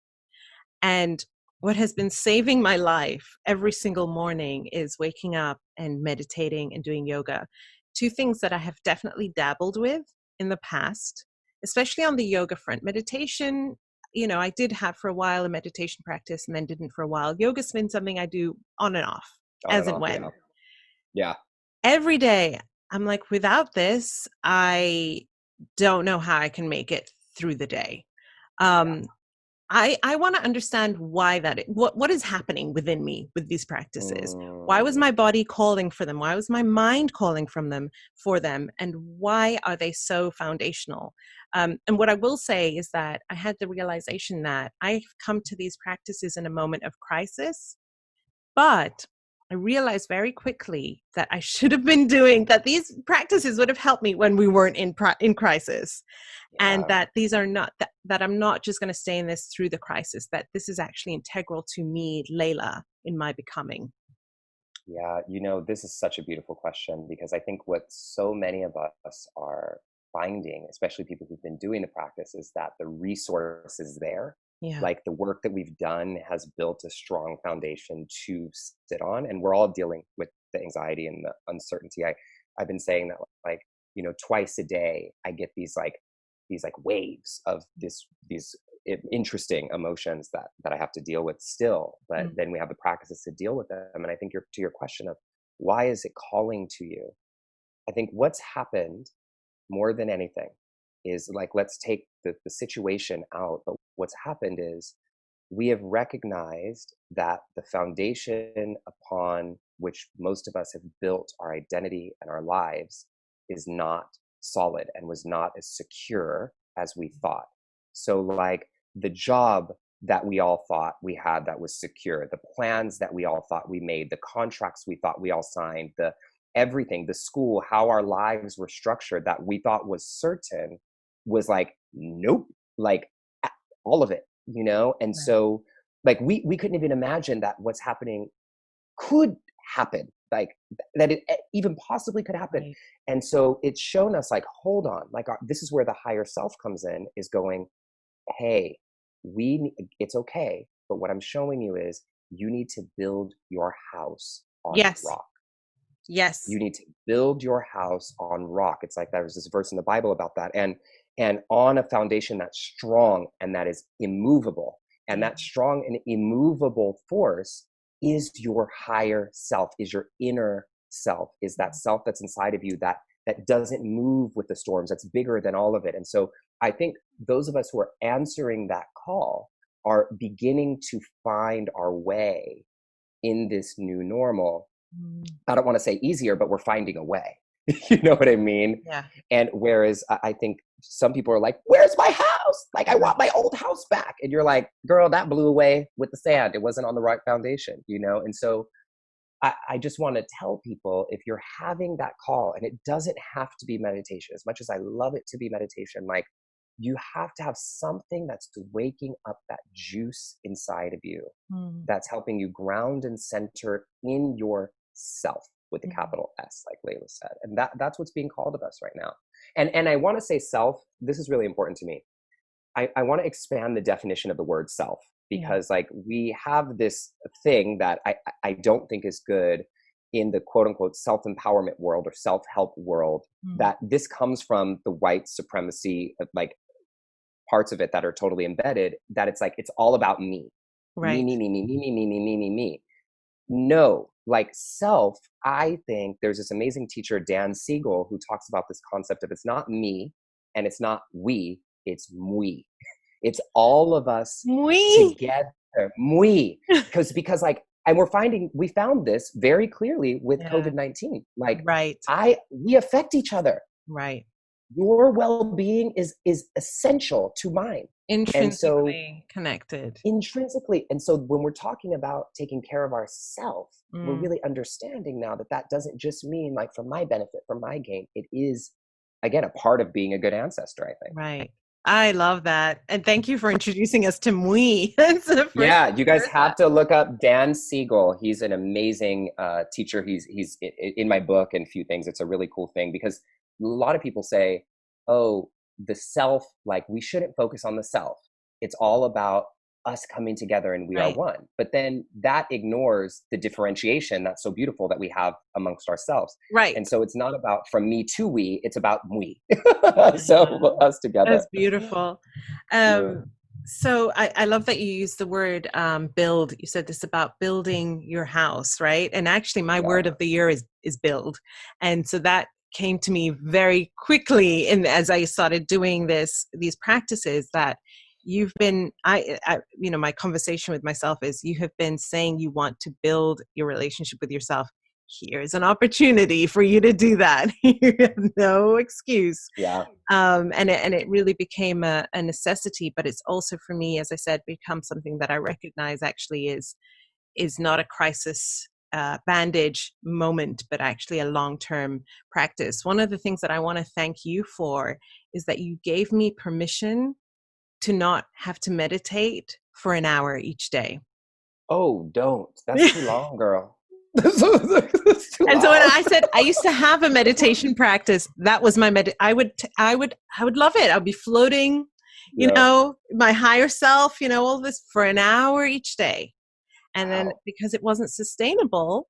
And what has been saving my life every single morning is waking up and meditating and doing yoga. Two things that I have definitely dabbled with in the past, especially on the yoga front. Meditation, I did have for a while a meditation practice and then didn't for a while. Yoga's been something I do on and off, as and when. Yeah. Every day, I'm like, without this, I don't know how I can make it through the day. I want to understand why what is happening within me with these practices. Why was my body calling for them? Why was my mind calling for them? And why are they so foundational? And what I will say is that I had the realization that I've come to these practices in a moment of crisis, but I realized very quickly that I should have been doing that. These practices would have helped me when we weren't in crisis, and that these are not that I'm not just going to stay in this through the crisis. That this is actually integral to me, Layla, in my becoming. Yeah, this is such a beautiful question, because I think what so many of us are finding, especially people who've been doing the practice, is that the resource is there. Yeah. Like the work that we've done has built a strong foundation to sit on, and we're all dealing with the anxiety and the uncertainty. I've been saying that, like, twice a day I get these waves of these interesting emotions that I have to deal with still, but then we have the practices to deal with them. And I think to your question of why is it calling to you, I think what's happened more than anything is, like, let's take the situation out, but what's happened is we have recognized that the foundation upon which most of us have built our identity and our lives is not solid and was not as secure as we thought. So, like, the job that we all thought we had that was secure, the plans that we all thought we made, the contracts we thought we all signed, everything, the school, how our lives were structured that we thought was certain, was like, nope, like all of it, And so, like, we couldn't even imagine that what's happening could happen, like that it even possibly could happen. Right. And so it's shown us like, hold on, like this is where the higher self comes in, is going, hey, it's okay, but what I'm showing you is you need to build your house on Yes. rock. Yes. You need to build your house on rock. It's like there's this verse in the Bible about that, and on a foundation that's strong and that is immovable. And that strong and immovable force is your higher self, is your inner self, is that self that's inside of you that doesn't move with the storms, that's bigger than all of it. And so I think those of us who are answering that call are beginning to find our way in this new normal. I don't want to say easier, but we're finding a way. You know what I mean? Yeah. And whereas I think some people are like, where's my house? Like, I want my old house back. And you're like, girl, that blew away with the sand. It wasn't on the right foundation, you know? And so I just want to tell people, if you're having that call, and it doesn't have to be meditation, as much as I love it to be meditation, like, you have to have something that's waking up that juice inside of you, that's helping you ground and center in yourself with the capital S, like Layla said. And that's what's being called of us right now. And I want to say self, this is really important to me. I want to expand the definition of the word self, because like we have this thing that I don't think is good in the quote unquote self-empowerment world or self-help world, that this comes from the white supremacy of like parts of it that are totally embedded, that it's like, it's all about me. Right. Me. No, like self, I think there's this amazing teacher, Dan Siegel, who talks about this concept of it's not me and it's not we, it's we. It's all of us together. We. Because like, and we found this very clearly with COVID-19. Like, we affect each other. Right. Your well-being is essential to mine. Intrinsically connected. Intrinsically. And so when we're talking about taking care of ourselves, we're really understanding now that doesn't just mean like for my benefit, for my gain. It is, again, a part of being a good ancestor, I think. Right. I love that. And thank you for introducing us to Mui. Yeah, you guys have to look up Dan Siegel. He's an amazing teacher. He's in my book and a few things. It's a really cool thing, because a lot of people say, oh, the self, like we shouldn't focus on the self. It's all about us coming together and we are one. But then that ignores the differentiation that's so beautiful that we have amongst ourselves. Right. And so it's not about from me to we, it's about we. So us together. That's beautiful. So I love that you used the word build. You said this about building your house, right? And actually my word of the year is build. And so that came to me very quickly as I started doing these practices, that you've been, my conversation with myself is, you have been saying you want to build your relationship with yourself. Here's an opportunity for you to do that. You have no excuse. Yeah. And it really became a necessity, but it's also, for me, as I said, become something that I recognize actually is not a crisis bandage moment, but actually a long-term practice. One of the things that I want to thank you for is that you gave me permission to not have to meditate for an hour each day. Oh, don't. That's too long, girl. And so when I said I used to have a meditation practice, that was my I would love it. I'd be floating, you know, my higher self, you know, all this for an hour each day. And then because it wasn't sustainable,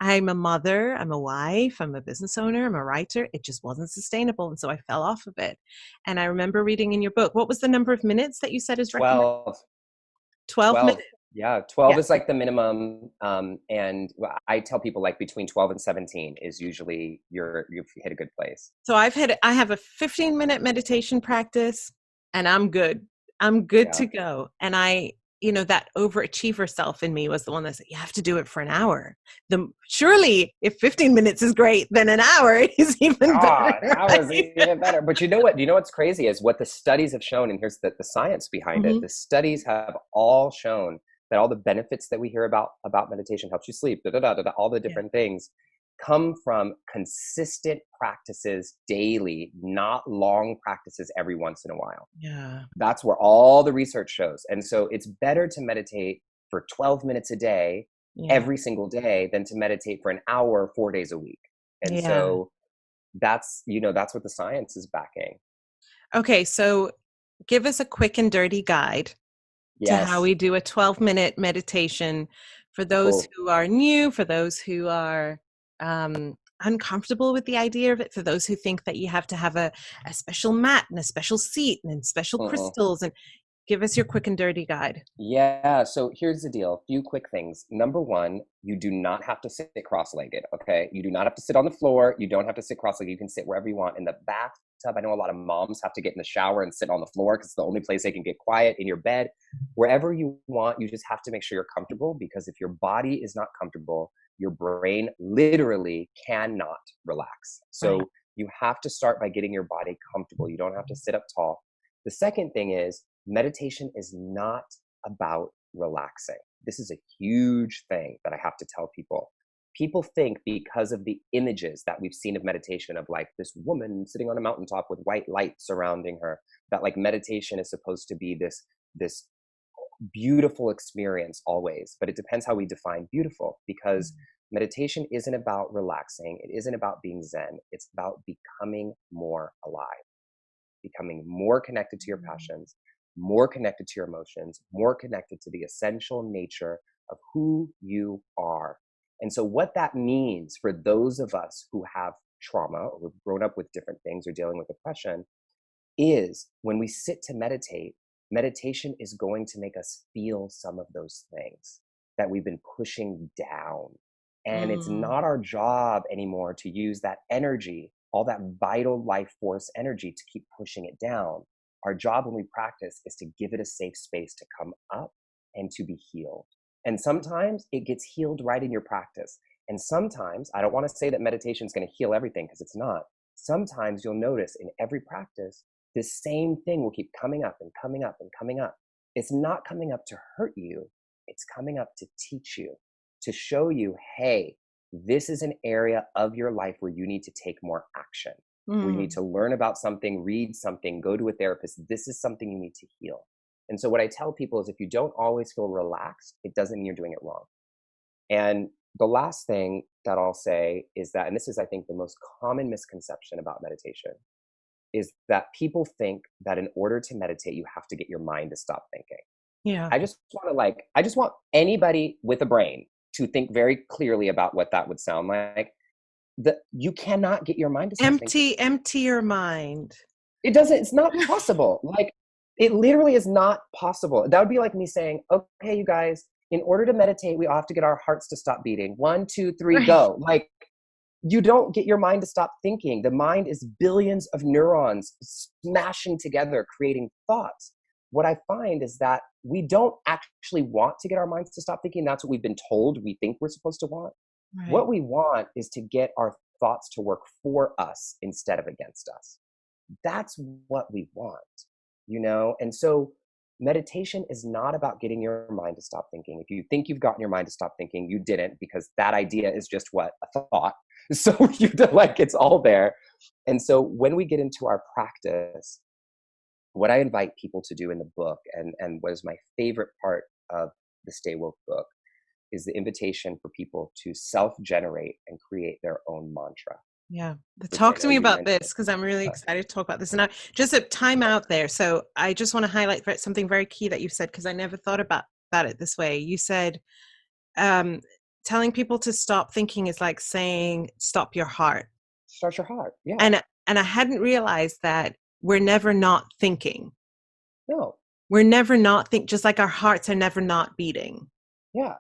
I'm a mother, I'm a wife, I'm a business owner, I'm a writer. It just wasn't sustainable. And so I fell off of it. And I remember reading in your book, what was the number of minutes that you said is recommended? 12 minutes. Yeah, 12 is like the minimum. And I tell people like between 12 and 17 is usually you've hit a good place. So I have a 15-minute meditation practice and I'm good. I'm good to go. And that overachiever self in me was the one that said, you have to do it for an hour. Surely if 15 minutes is great, then an hour is even better. An hour is even better. But you know what's crazy is what the studies have shown, and here's the science behind it. The studies have all shown that all the benefits that we hear about meditation, helps you sleep, all the different things, come from consistent practices daily, not long practices every once in a while. Yeah. That's where all the research shows. And so it's better to meditate for 12 minutes a day every single day than to meditate for an hour 4 days a week. And so that's, that's what the science is backing. Okay, so give us a quick and dirty guide to how we do a 12-minute meditation for those who are new, for those who are uncomfortable with the idea of it, for those who think that you have to have a special mat and a special seat and special crystals. And give us your quick and dirty guide. Yeah, so here's the deal. A few quick things. Number one, you do not have to sit cross-legged, okay? You do not have to sit on the floor. You don't have to sit cross-legged. You can sit wherever you want. In the bathtub, I know a lot of moms have to get in the shower and sit on the floor because it's the only place they can get quiet. In your bed, wherever you want, you just have to make sure you're comfortable, because if your body is not comfortable, your brain literally cannot relax. So you have to start by getting your body comfortable. You don't have to sit up tall. The second thing is, meditation is not about relaxing. This is a huge thing that I have to tell people. People think because of the images that we've seen of meditation, of like this woman sitting on a mountaintop with white light surrounding her, that like meditation is supposed to be this beautiful experience always. But it depends how we define beautiful, because meditation isn't about relaxing. It isn't about being Zen. It's about becoming more alive, becoming more connected to your passions, more connected to your emotions, more connected to the essential nature of who you are. And so what that means for those of us who have trauma, or who've grown up with different things, or dealing with oppression, is when we sit to meditate, meditation is going to make us feel some of those things that we've been pushing down. And it's not our job anymore to use that energy, all that vital life force energy, to keep pushing it down. Our job when we practice is to give it a safe space to come up and to be healed. And sometimes it gets healed right in your practice. And sometimes, I don't want to say that meditation is going to heal everything, because it's not. Sometimes you'll notice in every practice, this same thing will keep coming up and coming up and coming up. It's not coming up to hurt you. It's coming up to teach you, to show you, hey, this is an area of your life where you need to take more action. Where you need to learn about something, read something, go to a therapist. This is something you need to heal. And so what I tell people is, if you don't always feel relaxed, it doesn't mean you're doing it wrong. And the last thing that I'll say is that, and this is, I think, the most common misconception about meditation, is that people think that in order to meditate, you have to get your mind to stop thinking. Yeah. I just want anybody with a brain to think very clearly about what that would sound like. You cannot get your mind to stop thinking. Empty your mind. It's not possible. Like, it literally is not possible. That would be like me saying, okay, you guys, in order to meditate, we all have to get our hearts to stop beating. 1, 2, 3, go. Like, you don't get your mind to stop thinking. The mind is billions of neurons smashing together, creating thoughts. What I find is that we don't actually want to get our minds to stop thinking. That's what we've been told we think we're supposed to want. Right. What we want is to get our thoughts to work for us instead of against us. That's what we want, And so meditation is not about getting your mind to stop thinking. If you think you've gotten your mind to stop thinking, you didn't, because that idea is just a thought. So it's all there. And so when we get into our practice, what I invite people to do in the book, and what is my favorite part of the Stay Woke book, is the invitation for people to self-generate and create their own mantra. Yeah. Talk to me about this, because I'm really excited to talk about this. And just a time out there. So I just want to highlight something very key that you said, because I never thought about it this way. You said telling people to stop thinking is like saying stop your heart. Start your heart. Yeah. And I hadn't realized that we're never not thinking. No. We're never not just like our hearts are never not beating. Yeah.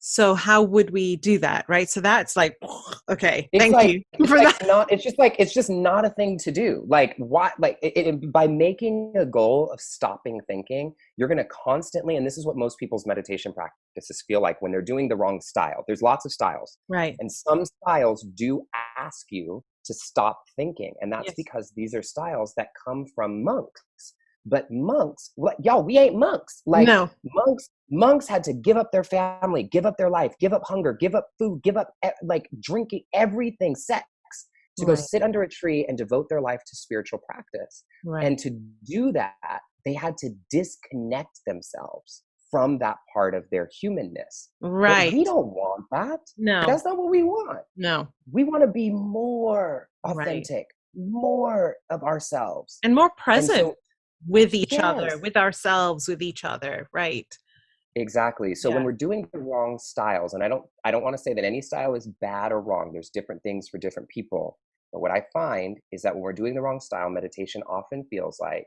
So how would we do that, right? So that's like, okay, thank you for that. It's just not a thing to do. Like, why? Like, by making a goal of stopping thinking, you're going to constantly, and this is what most people's meditation practices feel like when they're doing the wrong style. There's lots of styles, right? And some styles do ask you to stop thinking, and that's because these are styles that come from monks. But monks, y'all, we ain't monks. Like, no. Monks had to give up their family, give up their life, give up hunger, give up food, give up like drinking, everything, sex, to go sit under a tree and devote their life to spiritual practice. Right. And to do that, they had to disconnect themselves from that part of their humanness. Right. But we don't want that. No. That's not what we want. No. We want to be more authentic, right. more of ourselves. And more present And so, with each yes. other, with ourselves, with each other. Right. Exactly. So Yeah. when we're doing the wrong styles, and I don't want to say that any style is bad or wrong. There's different things for different people. But what I find is that when we're doing the wrong style, meditation often feels like,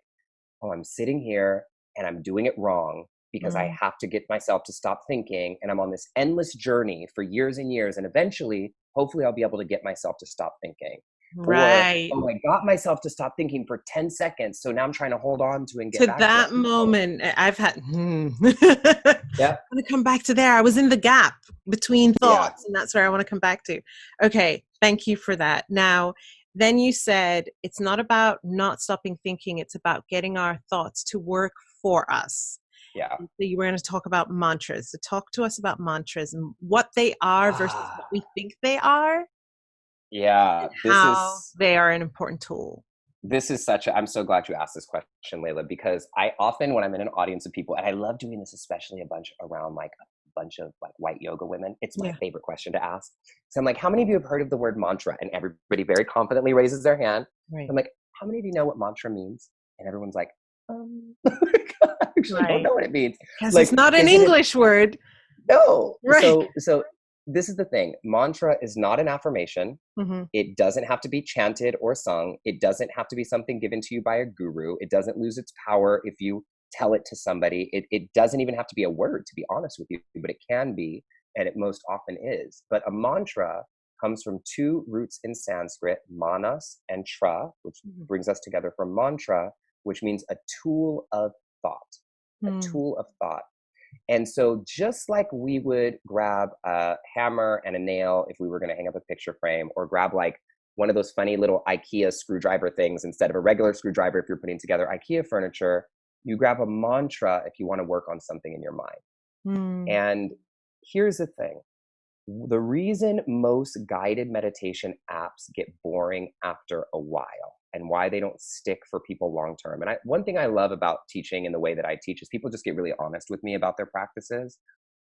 oh, I'm sitting here and I'm doing it wrong because I have to get myself to stop thinking. And I'm on this endless journey for years and years. And eventually, hopefully I'll be able to get myself to stop thinking. Right. Or, oh, I got myself to stop thinking for 10 seconds. So now I'm trying to hold on to and get To back that to moment, I've had, Yeah. I want to come back to there. I was in the gap between thoughts, and that's where I want to come back to. Okay. Thank you for that. Now, then you said it's not about not stopping thinking. It's about getting our thoughts to work for us. Yeah. So you were going to talk about mantras. So talk to us about mantras and what they are versus what we think they are. Yeah. How they are an important tool. This is I'm so glad you asked this question, Layla, because I often, when I'm in an audience of people, and I love doing this, especially around like a bunch of like white yoga women, it's my favorite question to ask. So I'm like, how many of you have heard of the word mantra? And everybody very confidently raises their hand. Right. I'm like, how many of you know what mantra means? And everyone's like, I actually don't know what it means. Because like, it's not an English word. No. Right. So this is the thing. Mantra is not an affirmation. It doesn't have to be chanted or sung. It doesn't have to be something given to you by a guru. It doesn't lose its power if you tell it to somebody. It doesn't even have to be a word, to be honest with you, but it can be, and it most often is. But a mantra comes from two roots in Sanskrit, manas and tra, which brings us together from mantra, which means a tool of thought, a tool of thought. And so just like we would grab a hammer and a nail if we were going to hang up a picture frame, or grab like one of those funny little IKEA screwdriver things instead of a regular screwdriver if you're putting together IKEA furniture, you grab a mantra if you want to work on something in your mind. And here's the thing. The reason most guided meditation apps get boring after a while, and why they don't stick for people long term. And one thing I love about teaching in the way that I teach is people just get really honest with me about their practices.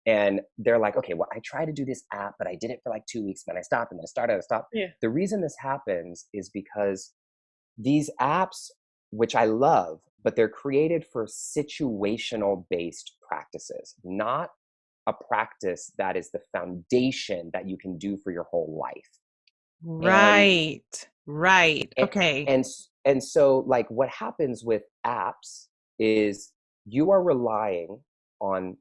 And they're like, okay, well, I try to do this app, but I did it for like 2 weeks, then I stopped, and then I started, I stopped. Yeah. The reason this happens is because these apps, which I love, but they're created for situational based practices, not a practice that is the foundation that you can do for your whole life. Right. Right. Okay. And so like what happens with apps is you are relying on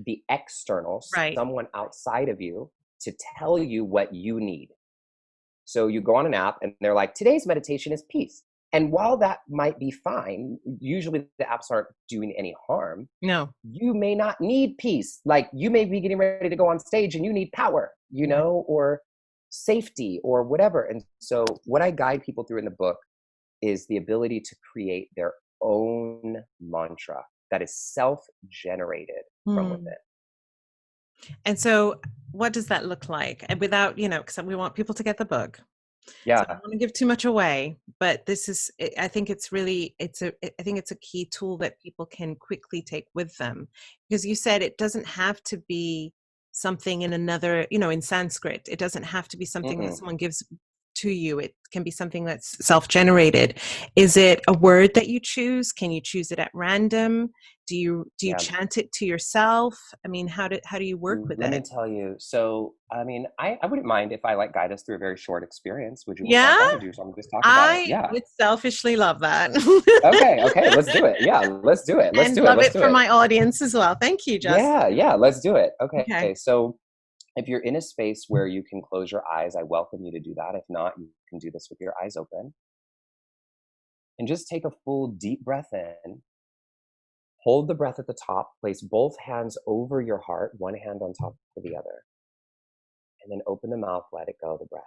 the external, someone outside of you, to tell you what you need. So you go on an app and they're like, today's meditation is peace. And while that might be fine, usually the apps aren't doing any harm. No. You may not need peace. Like you may be getting ready to go on stage and you need power, you know, or safety or whatever. And so what I guide people through in the book is the ability to create their own mantra that is self-generated from within. And so what does that look like? And without, you know, because we want people to get the book. Yeah. So I don't want to give too much away, but this is, I think it's really, I think it's a key tool that people can quickly take with them, because you said it doesn't have to be something in another, you know, in Sanskrit. It doesn't have to be something that someone gives to you. It can be something that's self-generated. Is it a word that you choose? Can you choose it at random? Do you chant it to yourself? I mean, how do you work with it? Let me tell you. So, I mean, I wouldn't mind if I like guide us through a very short experience. Would you like that, or do you want me to just talk about it? Yeah. I would selfishly love that. Okay, let's do it. Yeah, let's do it. Let's do it. Love it for my audience as well. Thank you, Justin. Yeah, let's do it. Okay. So if you're in a space where you can close your eyes, I welcome you to do that. If not, you can do this with your eyes open. And just take a full deep breath in. Hold the breath at the top. Place both hands over your heart, one hand on top of the other. And then open the mouth, let it go, the breath.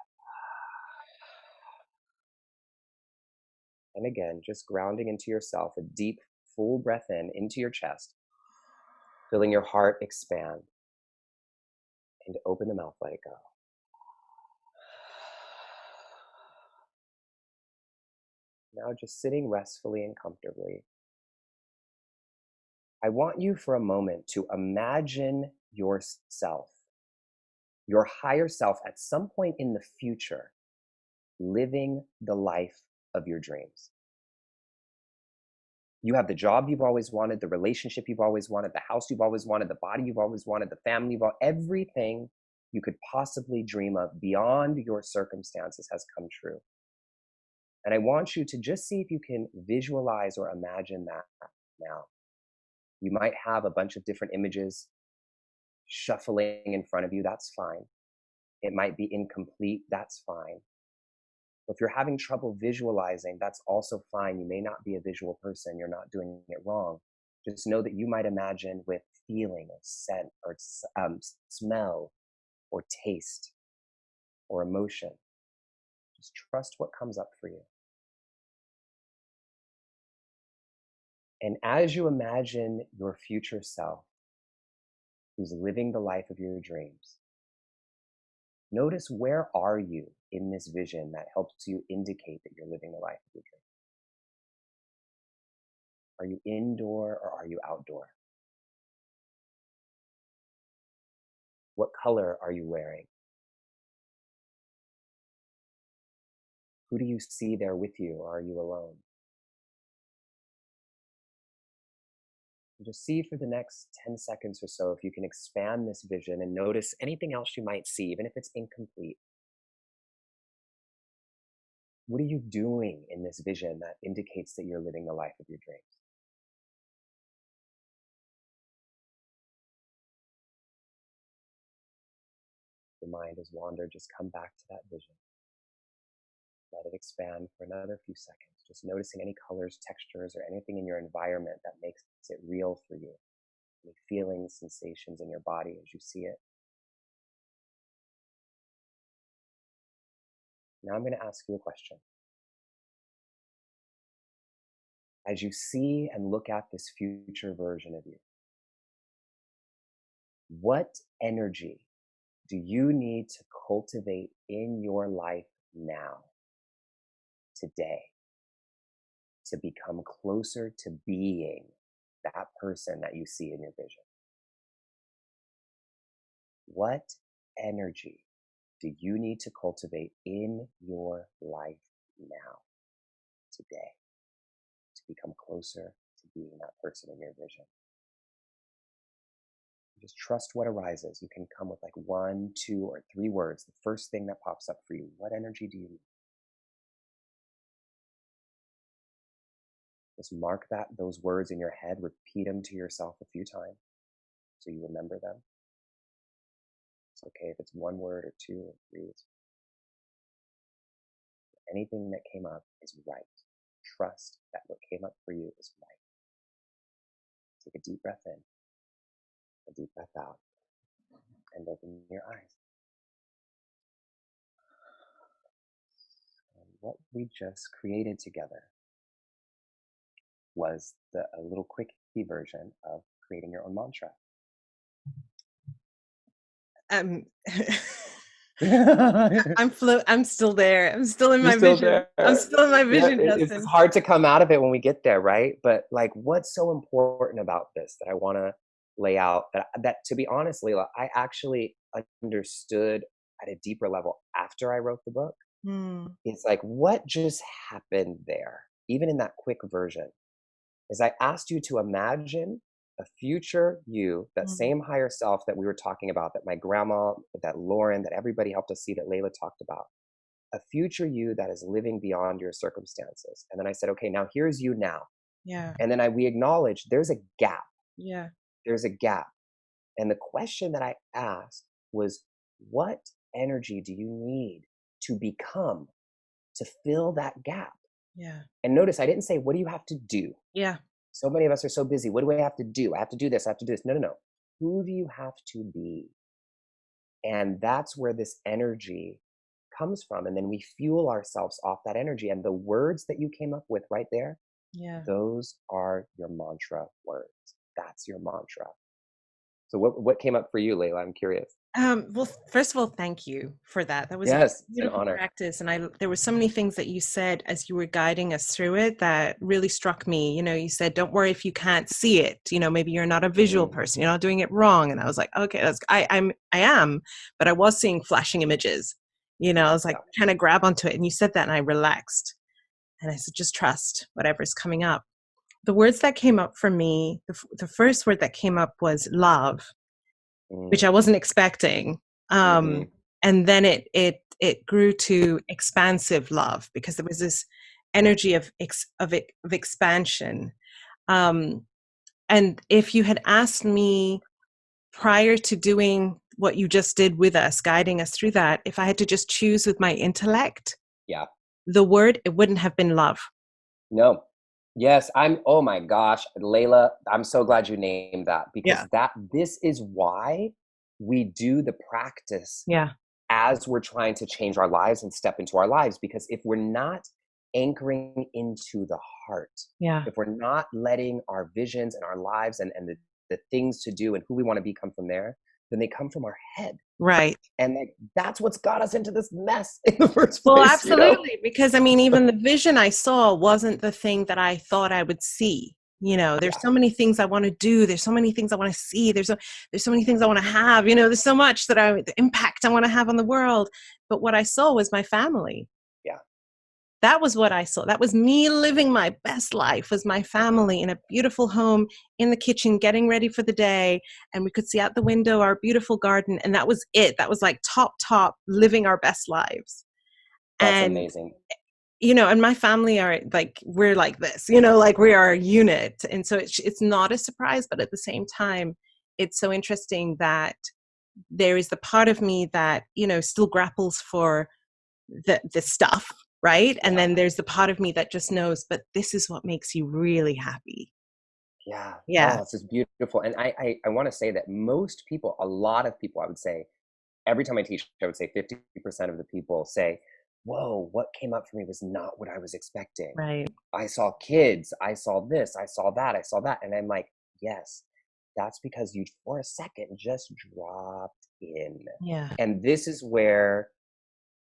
And again, just grounding into yourself, a deep, full breath in, into your chest, feeling your heart expand. And open the mouth, let it go. Now just sitting restfully and comfortably. I want you for a moment to imagine yourself, your higher self, at some point in the future, living the life of your dreams. You have the job you've always wanted, the relationship you've always wanted, the house you've always wanted, the body you've always wanted, the family everything you could possibly dream of beyond your circumstances has come true. And I want you to just see if you can visualize or imagine that now. You might have a bunch of different images shuffling in front of you. That's fine. It might be incomplete. That's fine. If you're having trouble visualizing, that's also fine. You may not be a visual person. You're not doing it wrong. Just know that you might imagine with feeling or scent or smell or taste or emotion. Just trust what comes up for you. And as you imagine your future self, who's living the life of your dreams, notice, where are you in this vision that helps you indicate that you're living the life of your dreams? Are you indoor or are you outdoor? What color are you wearing? Who do you see there with you, or are you alone? And just see for the next 10 seconds or so if you can expand this vision and notice anything else you might see, even if it's incomplete. What are you doing in this vision that indicates that you're living the life of your dreams? Your mind has wandered, just come back to that vision. Let it expand for another few seconds, just noticing any colors, textures, or anything in your environment that makes it real for you. Any feelings, sensations in your body as you see it. Now I'm going to ask you a question. As you see and look at this future version of you, what energy do you need to cultivate in your life now, today, to become closer to being that person that you see in your vision? What energy do you need to cultivate in your life now, today, to become closer to being that person in your vision? Just trust what arises. You can come with like 1, 2, or 3 words. The first thing that pops up for you. What energy do you need? Just mark those words in your head. Repeat them to yourself a few times so you remember them. It's okay if it's 1 word or 2 or 3. Anything that came up is right. Trust that what came up for you is right. Take a deep breath in, a deep breath out, and open your eyes. And what we just created together was a little quickie version of creating your own mantra. I'm still there. I'm still in my vision. I'm still in my vision. Yeah, it's hard to come out of it when we get there, right? But like, what's so important about this that I want to lay out, that to be honest, Layla, I actually understood at a deeper level after I wrote the book. It's like, what just happened there, even in that quick version, is I asked you to imagine a future you, that same higher self that we were talking about, that my grandma, that Lauren, that everybody helped us see, that Layla talked about, a future you that is living beyond your circumstances. And then I said, okay, now here's you now. Yeah. And then we acknowledged there's a gap. Yeah. There's a gap. And the question that I asked was, what energy do you need to become to fill that gap? Yeah. And notice I didn't say, what do you have to do? Yeah. So many of us are so busy. What do I have to do? I have to do this. I have to do this. No. Who do you have to be? And that's where this energy comes from. And then we fuel ourselves off that energy. And the words that you came up with right there, those are your mantra words. That's your mantra. So what came up for you, Layla? I'm curious. Well, first of all, thank you for that. That was a Yes, it's an beautiful honor. practice. And there were so many things that you said as you were guiding us through it that really struck me. You said, don't worry if you can't see it. Maybe you're not a visual person, you're not doing it wrong. And I was like, okay, I am, but I was seeing flashing images. I was like, trying to grab onto it. And you said that and I relaxed. And I said, just trust whatever's coming up. The words that came up for me, the first word that came up was love, which I wasn't expecting. And then it grew to expansive love because there was this energy of expansion. And if you had asked me prior to doing what you just did with us, guiding us through that, if I had to just choose with my intellect, the word, it wouldn't have been love. No. Yes, oh my gosh, Layla, I'm so glad you named that, because this is why we do the practice as we're trying to change our lives and step into our lives. Because if we're not anchoring into the heart, if we're not letting our visions and our lives and the things to do and who we want to become from there, then they come from our head. Right. And that's what's got us into this mess in the first place. Well, absolutely. Because even the vision I saw wasn't the thing that I thought I would see. There's so many things I want to do. There's so many things I want to see. There's so many things I want to have. There's so much the impact I want to have on the world. But what I saw was my family. Yeah. That was what I saw. That was me living my best life, was my family in a beautiful home in the kitchen, getting ready for the day. And we could see out the window our beautiful garden. And that was it. That was like top, living our best lives. That's amazing. And my family are like, we're like this, like we are a unit. And so it's not a surprise, but at the same time, it's so interesting that there is the part of me that, still grapples for the stuff, right? And then there's the part of me that just knows, but this is what makes you really happy. Yeah. Yeah. Oh, this is beautiful. And I want to say that most people, a lot of people, I would say, every time I teach, I would say 50% of the people say, whoa, what came up for me was not what I was expecting. Right. I saw kids, I saw this, I saw that, I saw that. And I'm like, yes, that's because you, for a second, just dropped in. Yeah. And this is where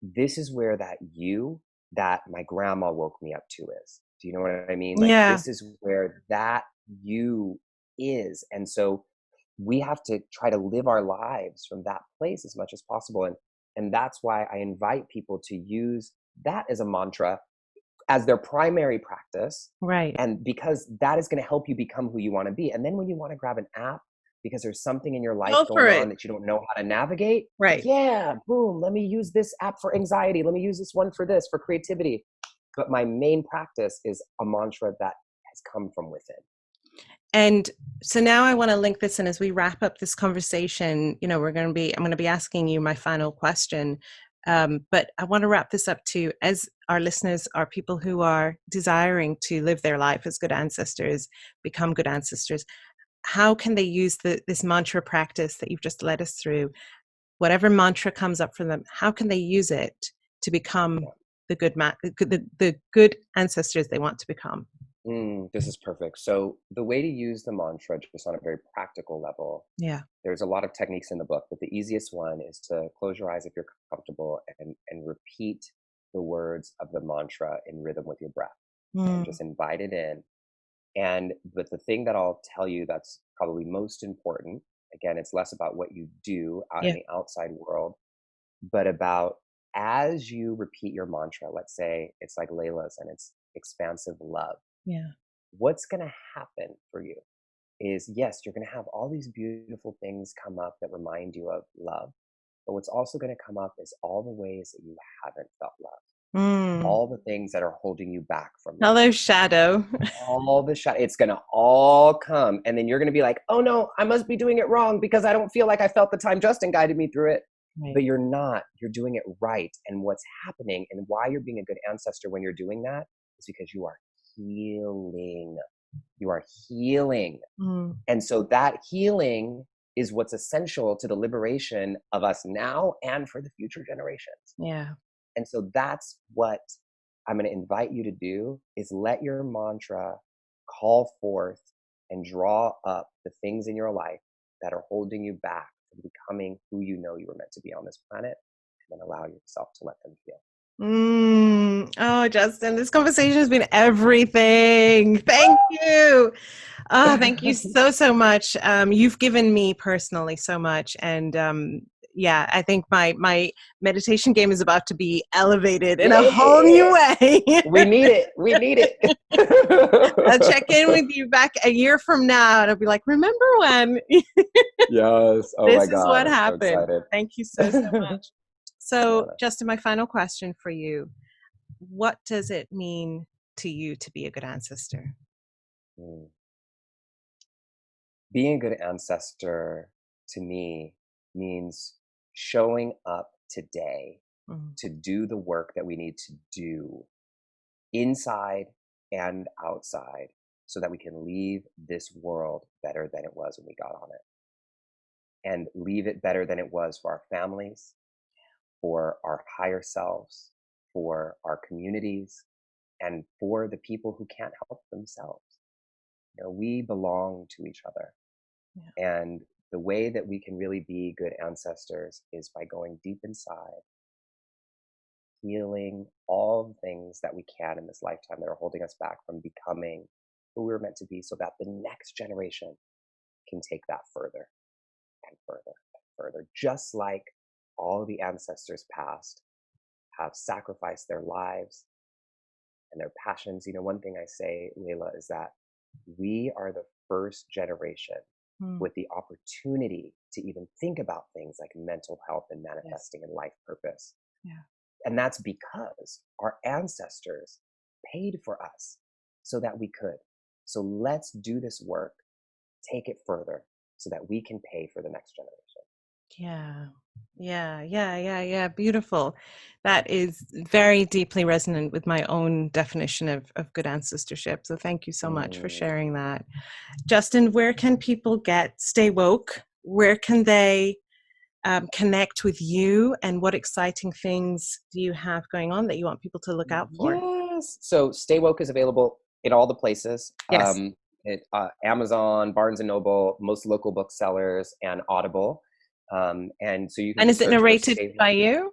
that my grandma woke me up to is. Do you know what I mean? Like, this is where that you is. And so we have to try to live our lives from that place as much as possible. And that's why I invite people to use that as a mantra, as their primary practice. Right. And because that is going to help you become who you want to be. And then when you want to grab an app, because there's something in your life going on that you don't know how to navigate. Right. Yeah, boom, let me use this app for anxiety. Let me use this one for this, for creativity. But my main practice is a mantra that has come from within. And so now I want to link this in as we wrap up this conversation. I'm going to be asking you my final question. But I want to wrap this up too, as our listeners are people who are desiring to live their life as good ancestors, become good ancestors. How can they use this mantra practice that you've just led us through? Whatever mantra comes up for them, how can they use it to become the good ancestors they want to become? This is perfect. So the way to use the mantra, just on a very practical level, there's a lot of techniques in the book, but the easiest one is to close your eyes if you're comfortable and repeat the words of the mantra in rhythm with your breath. And just invite it in. But the thing that I'll tell you that's probably most important, again, it's less about what you do out in the outside world, but about as you repeat your mantra, let's say it's like Layla's and it's expansive love. Yeah. What's going to happen for you is, yes, you're going to have all these beautiful things come up that remind you of love. But what's also going to come up is all the ways that you haven't felt love. All the things that are holding you back from love. Hello, shadow. All the shadow. It's going to all come. And then you're going to be like, oh no, I must be doing it wrong because I don't feel like I felt the time Justin guided me through it. Right. But you're not. You're doing it right. And what's happening and why you're being a good ancestor when you're doing that is because you are healing. You are healing. And so that healing is what's essential to the liberation of us now and for the future generations. Yeah. And so that's what I'm going to invite you to do, is let your mantra call forth and draw up the things in your life that are holding you back and becoming who you know you were meant to be on this planet, and then allow yourself to let them heal. Oh, Justin, this conversation has been everything. Thank you. Oh, thank you so much. You've given me personally so much. And yeah, I think my meditation game is about to be elevated in a whole new way. We need it. We need it. I'll check in with you back a year from now and I'll be like, remember when? Yes. Oh this my is God. what I'm happened. So thank you so much. So, Justin, my final question for you. What does it mean to you to be a good ancestor? Being a good ancestor to me means showing up today to do the work that we need to do inside and outside so that we can leave this world better than it was when we got on it, and leave it better than it was for our families, for our higher selves, for our communities, and for the people who can't help themselves. You know, we belong to each other. Yeah. And the way that we can really be good ancestors is by going deep inside, healing all the things that we can in this lifetime that are holding us back from becoming who we were meant to be, so that the next generation can take that further and further and further. Just like all the ancestors past have sacrificed their lives and their passions. You know, one thing I say, Layla, is that we are the first generation with the opportunity to even think about things like mental health and manifesting and life purpose. Yeah. And that's because our ancestors paid for us so that we could. So let's do this work, take it further so that we can pay for the next generation. Yeah. Beautiful. That is very deeply resonant with my own definition of good ancestorship. So thank you so much for sharing that. Justin, where can people stay woke? Where can they connect with you, and what exciting things do you have going on that you want people to look out for? Yes. So Stay Woke is available in all the places. Yes. Amazon, Barnes and Noble, most local booksellers, and Audible. And so you can. And is it narrated by you?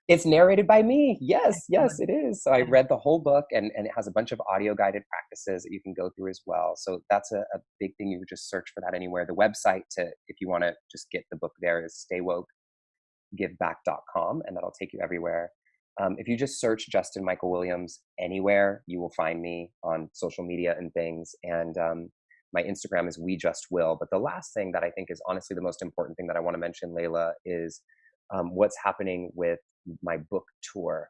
It's narrated by me. Yes, it is. So I read the whole book, and it has a bunch of audio guided practices that you can go through as well. So that's a big thing. You would just search for that anywhere. The website if you want to just get the book there, is staywokegiveback.com, and that'll take you everywhere. If you just search Justin Michael Williams anywhere, you will find me on social media and things. And my Instagram is We Just Will. But the last thing that I think is honestly the most important thing that I want to mention, Layla, is what's happening with my book tour.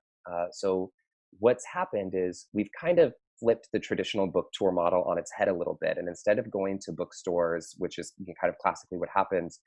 So what's happened is we've kind of flipped the traditional book tour model on its head a little bit. And instead of going to bookstores, which is kind of classically what happens,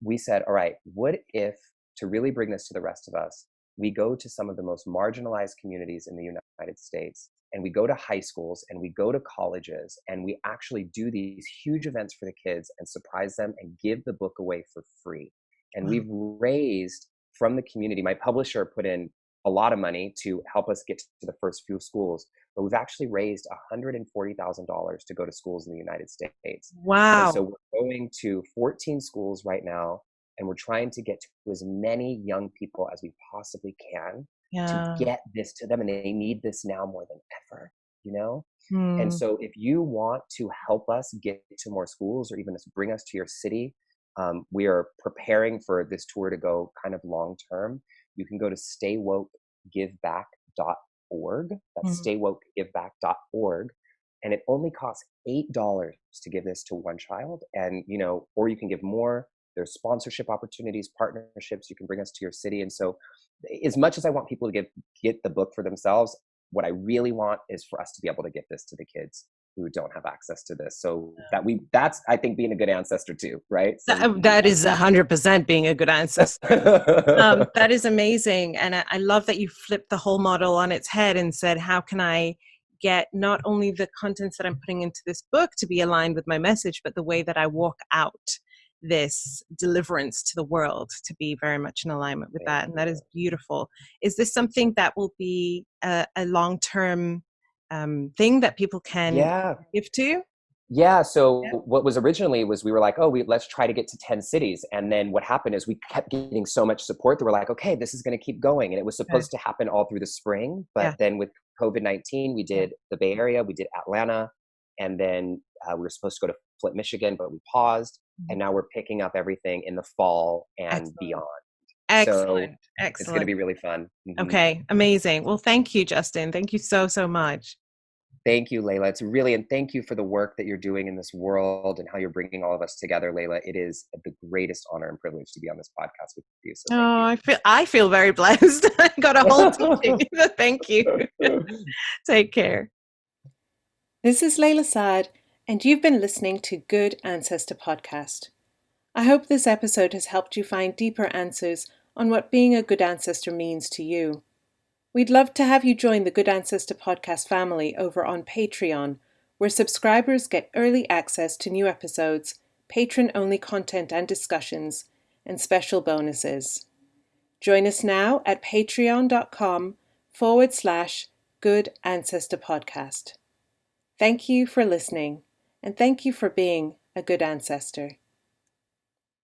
we said, all right, what if, to really bring this to the rest of us, we go to some of the most marginalized communities in the United States, and we go to high schools and we go to colleges, and we actually do these huge events for the kids and surprise them and give the book away for free. And we've raised from the community. My publisher put in a lot of money to help us get to the first few schools, but we've actually raised $140,000 to go to schools in the United States. Wow. And so we're going to 14 schools right now, and we're trying to get to as many young people as we possibly can to get this to them. And they need this now more than ever, you know? And so if you want to help us get to more schools, or even just bring us to your city, we are preparing for this tour to go kind of long term. You can go to staywokegiveback.org. That's staywokegiveback.org. And it only costs $8 to give this to one child. And, you know, or you can give more. There's sponsorship opportunities, partnerships. You can bring us to your city. And so as much as I want people to get the book for themselves, what I really want is for us to be able to get this to the kids who don't have access to this. So that's, I think, being a good ancestor too, right? So that is 100% being a good ancestor. That is amazing. And I love that you flipped the whole model on its head and said, how can I get not only the contents that I'm putting into this book to be aligned with my message, but the way that I walk out this deliverance to the world to be very much in alignment with that. And that is beautiful. Is this something that will be a long-term thing that people can give to? Yeah. Yeah. So what was originally was we were like, oh, let's try to get to 10 cities. And then what happened is we kept getting so much support that we're like, okay, this is going to keep going. And it was Good. supposed to happen all through the spring. But Yeah. then with COVID-19, we did the Bay Area, we did Atlanta, and then we were supposed to go to Flint, Michigan, but we paused. And now we're picking up everything in the fall and Excellent. beyond. So Excellent. it's going to Excellent. be really fun. Okay. Amazing. Well, thank you, Justin. Thank you so, so much. Thank you, Layla. It's really, and thank you for the work that you're doing in this world and how you're bringing all of us together, Layla. It is the greatest honor and privilege to be on this podcast with you. So thank Oh, I feel very blessed. I got a whole teaching. Thank you. you. Take care. This is Layla Saad, and you've been listening to Good Ancestor Podcast. I hope this episode has helped you find deeper answers on what being a good ancestor means to you. We'd love to have you join the Good Ancestor Podcast family over on Patreon, where subscribers get early access to new episodes, patron-only content and discussions, and special bonuses. Join us now at patreon.com/Good Ancestor Podcast. Thank you for listening, and thank you for being a good ancestor.